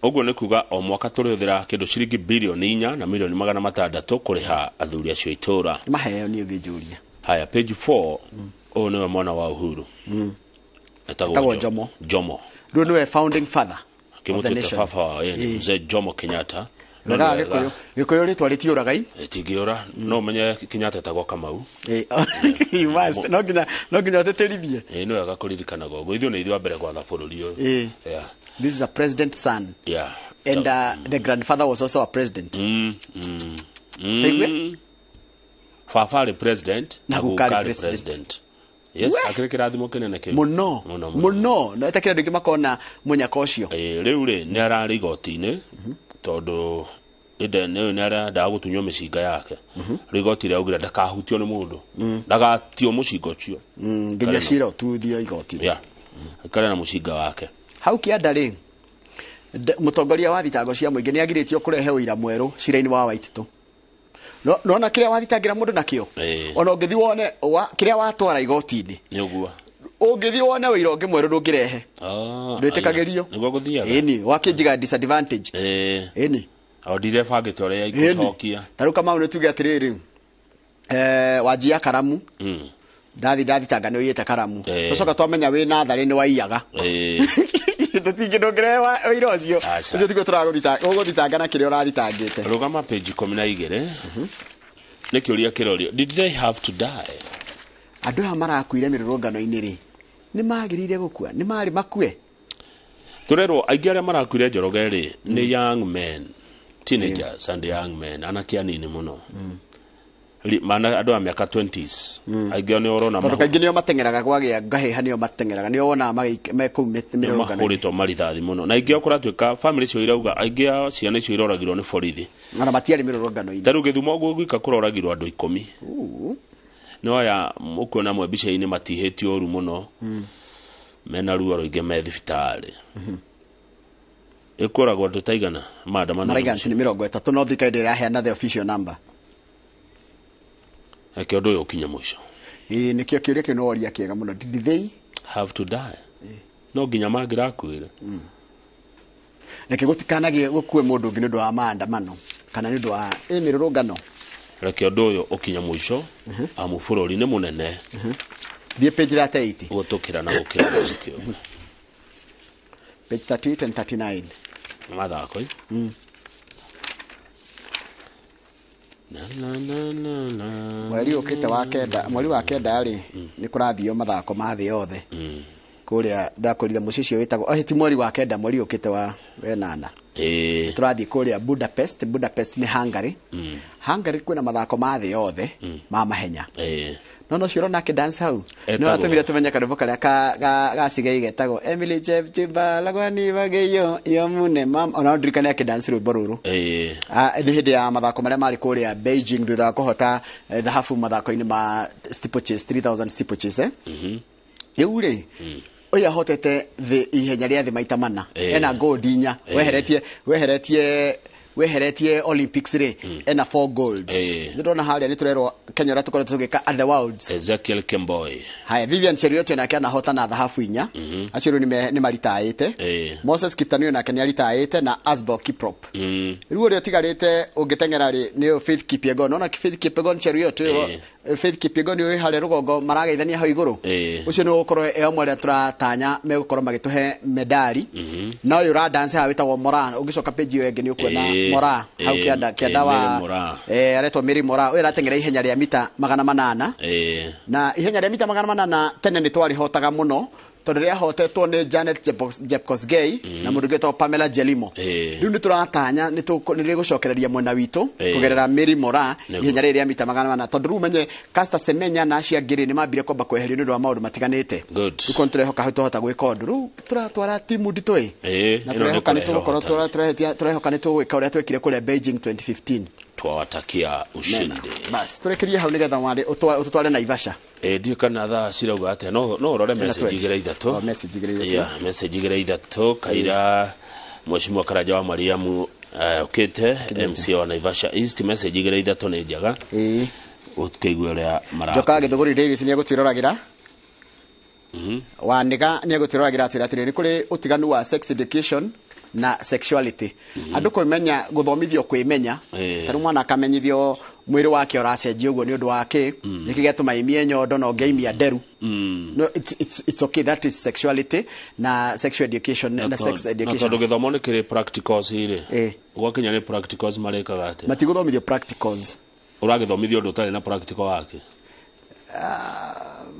Uguo ni kuga o mwaka turihũthĩra kindu ciringi bilioni 4 na milioni 600 kuriha athuri acio itura maheo ni ugijuria. Haya page 4 o ni mwana wa Uhuru etagwo Jomo ndio niwe founding father kimutete baba mzee Jomo Kenyatta Naga gikuyu ritwa ritiuragai tigiura no menye Kenyatta etagwo Kamau you must no ginya teterithie no yaga kuririkana gogo ithio ni ithio mbere gwatha bururi uyu this is a president's son and the grandfather was also a president Fafari president na Gukari president yes akire kirathimo kinene kiu muno na etakira ndingi makona munyaka ucio riu ri ni arari igoti-ini tondu inde ni arenda gutunywo micinga yake rigoti ria ugira ndakahutio ni mundu ndagatio mucinga ucio nginya cira ututhio igoti akare na mucinga wake hau kianda ri mutongoria wa thitango cia muingi ni agiritio kurehe uira mweru cira-ini wa Waititu no na kiria wathitangira mundu nakio ona ungithi wone kiria watwara igoti-ini ni uguo ungithi wone uira ungi mweru ndungirehe ndwitikagirio niguo guthiaga ini wakinjiga disadvantaged ini odire fagite uria igucokia taru kama une tuge atiriri wajia karamu ndathitanga ni uyite karamu tucoka twamenya wi na thari ni waiyaga tutingi ndongerewa uira ucio ucio tigo turaguthitanga na kiria urathitangite rugama page 12 ni kiuria kirorio did they have to die andu aya marakuire mirurungano-ini ri ni magirire gukua ni mari makue turerwo aingi aria marakuire Njoroge ri ni young men teenagers and young men anake anini muno mana andu a miaka 20s aingi ni orona tondu kaingi nio matengeraga gwagia ngahiha nio matengeraga nio wona meku mirurungano mahurito marithathi muno na aingi okora twika family cio irauga aingi ciana icio iroragirwo ni borithi ana matiari mirurungano-ini taru githumo oguo gwika kuroragirwo andu 10 no ya mukuona mwe bica-ini matihitio uru muno mena ruo roige me thibitari ikoragwo tutaigana maandamano maraiga ni 30 no thikaide iraheana the official number ake odo yokinya mwisho nikio kiuria kinoria kiega muno did they have to die no ginya magira kwire nake gutikanagie gukue mundu ngi ndu wa maandamano kana ndu wa mirurungano reke odo yo okinya mwisho amu bururi ni munene thie page 38 gutukira na gukira kio page 38 and 39 mathako mweri ukite wa kenda mweri wa kenda ri ni kurathio mathako ma thi yothe kuria ndakorire mucicio witagwo ti mweri wa kenda mweri ukite wa wenana turathie kuria Budapest ni Hungary Hungary kwina mathako ma thi yothe ma mahenya no ciro nake dance hau no atumire tumenya karubo karia gacige igetagwo Emily Chepchumba lagwani bageyo yo mune mam ona ndirikane ake dance rwimbo ruru ni hindi ya mathako maria mari kuria Beijing thutha kuhota thahabu mathako-ini ma steeplechase 3000 steeplechase riu ri oya hotete the ihenya ria thi maita mana ena gold inya weheretie Olympics ri ena 4 golds ndona haria ni turerwo Kenya ratu koretwo tugika at the worlds Ezekiel Kemboi haya Vivian Cheruiyot na kana hota na thahabu inya aciru ni maritaite Moses Kiptanui na Kenya ritaite na Asbel Kiprop riu ri otigarite ungitengera ri ni Faith Kipyegon ona Faith Kipyegon Cheruiyot Faith Kipyegon wi hale rugongo marageithania hau iguru ucio ni ukorwo e amwe ria turatanya megukorwo magituhe medali na uyu ra dance ha witagwo Moran ungicoka page iyo ni ukuona Mora hau kianda wa aretwo Mary Mora uyu ratengera ihenya ria mita 800 na ihenya ria mita 800 tene ni twari hotaga muno tondu ria hotetwo ni Janet Jepkosgei na mundu getwo Pamela Jelimo riu ni turatanya ni gucokereria mwena witu kugerera Mary Mora ihenya ria mita 800 tondu riu menye Caster Semenya na acia ngiri ni mambire kwamba kweherio ni ndu wa maundu matiganite riu turehoka hau tuhota gwika undu riu turatwara timu nditui na turehoka ni tugukorwo turehoka ni tugwika uria twekire kuria Beijing 2015 twawatakia ushindi bas turekerie hau nigetha mwari ututware Naivasha ndio kana tha cirauga ate no urore message igere ithatu message igere ithatu kaira Mheshimiwa Karaja wa Mariamu ukite MC wa Naivasha East message igere ithatu ni njaga utkeigwe ria mara joka githuguri Davis ni egutwirораgira wandika ni egutwirораgira atiri ni kuri utiganu wa sex education na sexuality andu kwimenya guthomithio kwimenya taru mwana akamenyithio mwiri wake oracenjia uguo ni undu wake nikigetuma imie nyondo no ngeimia nderu no it's okay that is sexuality na sexual education na sex education na tondu githomo ni kiri practicals ire gwakinya ni practicals marekaga ate matiguthomithio practicals uragithomithio undu utari na practical wake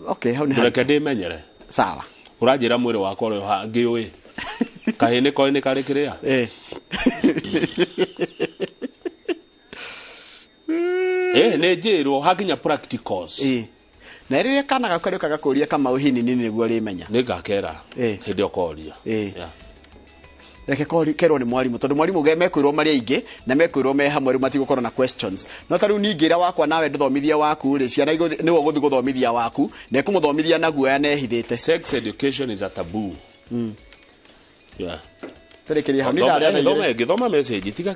okay how ni reke ndimenyere sawa uranjira mwiri wakwa uri hangi ui kahini koini kari kiria ni njirwo hakinya practicals na rĩrĩa kana gakoreka gakuria kama uhini nini niguo rimenya nigakera hindi okoria reke kerwo ni mwarimu tondu mwarimu mekwirwo mari aingi na mekwirwo me hamwe ru matigukorwo na questions no taru ningira wakwa nawe nduthomithia waku ri ciana niwo guthi guthomithia waku na ikumuthomithia naguo ya nehithite. Sex education is a taboo. Terekeria hau ni ndaria thoma message tiga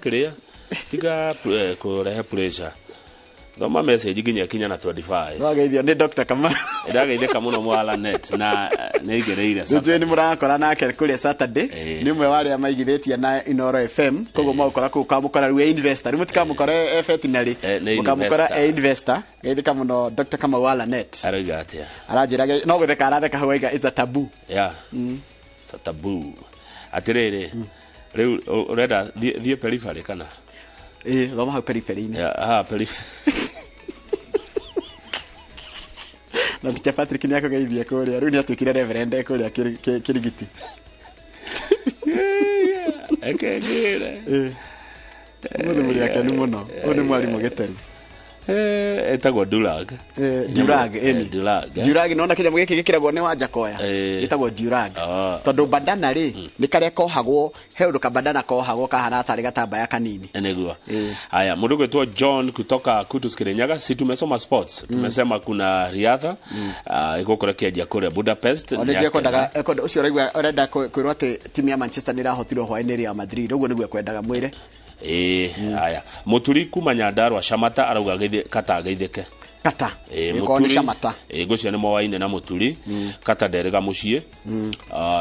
kurehe pressure. Thoma message kinya na 25. Wageithio ni Dr. Kama. Ndageitheka muno mwala net na nigereire sasa. Ni murakora nake kuri Saturday ni mwe wale amaigithitie na Inooro FM kogo mwakora ku kamukora rwe investor rimwe tikamukora veterinary mukamukora investor geithika muno Dr. Kama wala net aragatia arajira no gutheka aratheka hawaiga it's a taboo. It's a taboo atirere riu urenda thie periphery kana thoma hau periphery ni periphery na Teacher Patrick ni akogeithia kuria riu ni atukire reverend kuria kirigiti ekegire muthe muri yake ni muno oni mwarimu geteru etagwo durag durag nona kinya mugiki gikiragwo ni wanja koya etagwo durag tondu bandana ri ni karia kohagwo he undu ka bandana kohagwo kahana atari gatambaya kanini enegwa haya mundu gwetwa John kutoka Kutus Kirinyaga si tumesoma sports tumesema kuna riadha igokora kiaja kule Budapest onje kondaga ucio raigwa orenda kwirwa ati timu ya Manchester ni rahotirwo hwaini Real Madrid uguo niguo kwendaga mwire haya muturi kuma Nyandarua Shamata arauga kata geitheke kata muturi Shamata gucio ni mowaine na muturi kata nderega mucie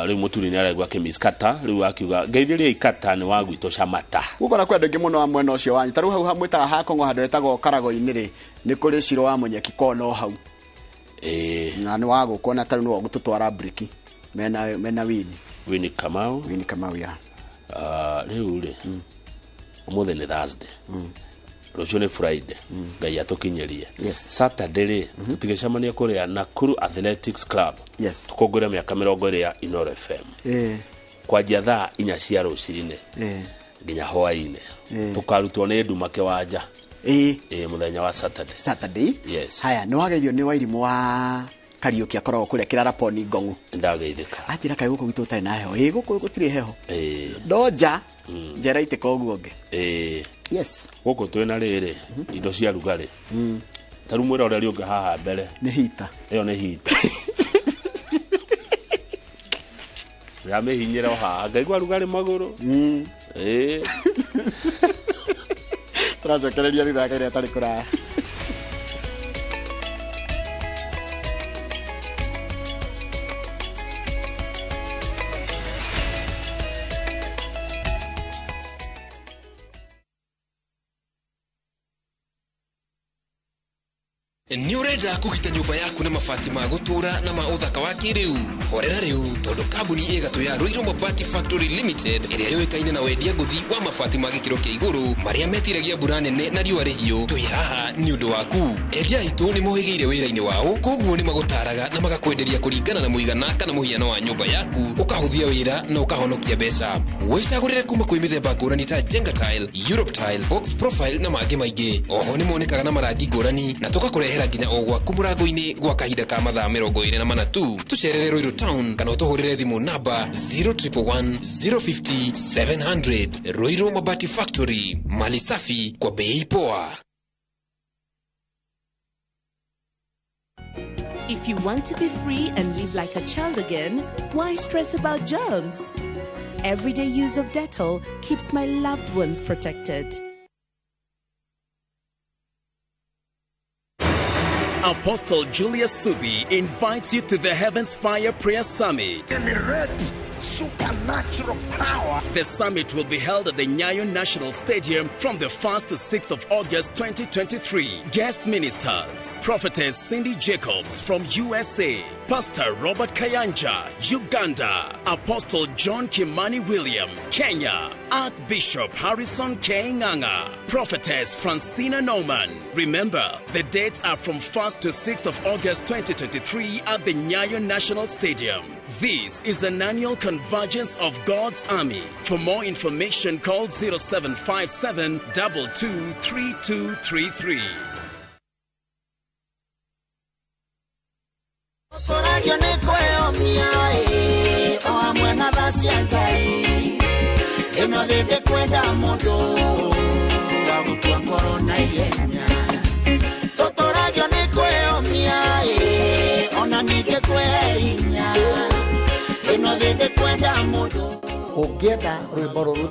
riu muturi ni araigwa Kemis kata riu akiuga geithiria ikata ni wagwito Shamata gukora kwenda ngi muno amwe no cio wanyu taru hau hamwita ha kongo handu etagwo Karago-ini ri ni kuri ciro wa munyeki kono hau na ni wago kona taru no gututwara break mena wini Kamau ya riu ri umuthe ni Thursday rucio ni Friday ngai atukinyerie Saturday tutigecamania kuria Nakuru Athletics Club tukongore miaka 20 ya Inooro FM kwa thaa 4 cia rucine nginya hwaine tukarutwo ni nduma kiwanja muthenya wa Saturday haya ni wageithio ni wairimu wa Kariuki akoragwo kuria Kiraraponi Ngongu ndageithika atira kai guko gitu utari na heho guko gutiri heho doja njera iteka uguo nge guko twena riri indo cia rugari taru mwira uri riunga haha mbere ni hita iyo ni hita ya mehinyira haha ngaigwa rugari maguru turacokereria thitha kaire atari kuraya Ni urenda kugita nyumba yaku na mabati ma gutura na ma uthaka wa kiriu horera riu tondu kambuni igatu ya Ruiru Mabati Factory Limited iria yoikaine na wendia nguthi wa mabati ma gikiro kia iguru maria metiragia mbura nene na riua rihiu twi haha ni undu waku endia itu ni mohigeire wira-ini wao koguo ni magutaraga na magakwenderia kuringana na muigana kana muhiano wa nyumba yaku ukahuthia wira na ukahonokia mbeca wicagurire kuma kwi mithemba ngurani ta Jenga Tile, Europe Tile, Box Profile na mangi maingi oho ni monekaga na marangi ngurani na tugakurehera nginya o gwaku murango-ini gwa kahinda ka mathaa 24 tu tucerere Ruiru Town kana utuhurire thimu namba 0111 050 700 Ruiru Mabati Factory mali safi kwa bei poa. If you want to be free and live like a child again, why stress about germs? Everyday use of Dettol keeps my loved ones protected. Apostle Julius Subi invites you to the Heavens Fire Prayer Summit. Supernatural power. The summit will be held at the Nyayo National Stadium from the 1st to 6th of August 2023. Guest ministers: Prophetess Cindy Jacobs from USA, Pastor Robert Kayanja, Uganda, Apostle John Kimani William, Kenya, Archbishop Harrison K. Nganga, Prophetess Francina Norman. Remember, the dates are from 1st to 6th of August 2023 at the Nyayo National Stadium. This is an annual convergence of God's army. For more information, call 0757 223233. Totoragio nĩ kwĩyũmia o hamwe na tha cia Ngai ĩno thĩ ndĩkwenda mũndũ wa gũtua ngoro na ihenya Totoragio nĩ kwĩyũmia ona ningĩ kwĩhe hinya ĩno thĩ ndĩkwenda mũndũ ũngĩenda rwĩmbo rũrũ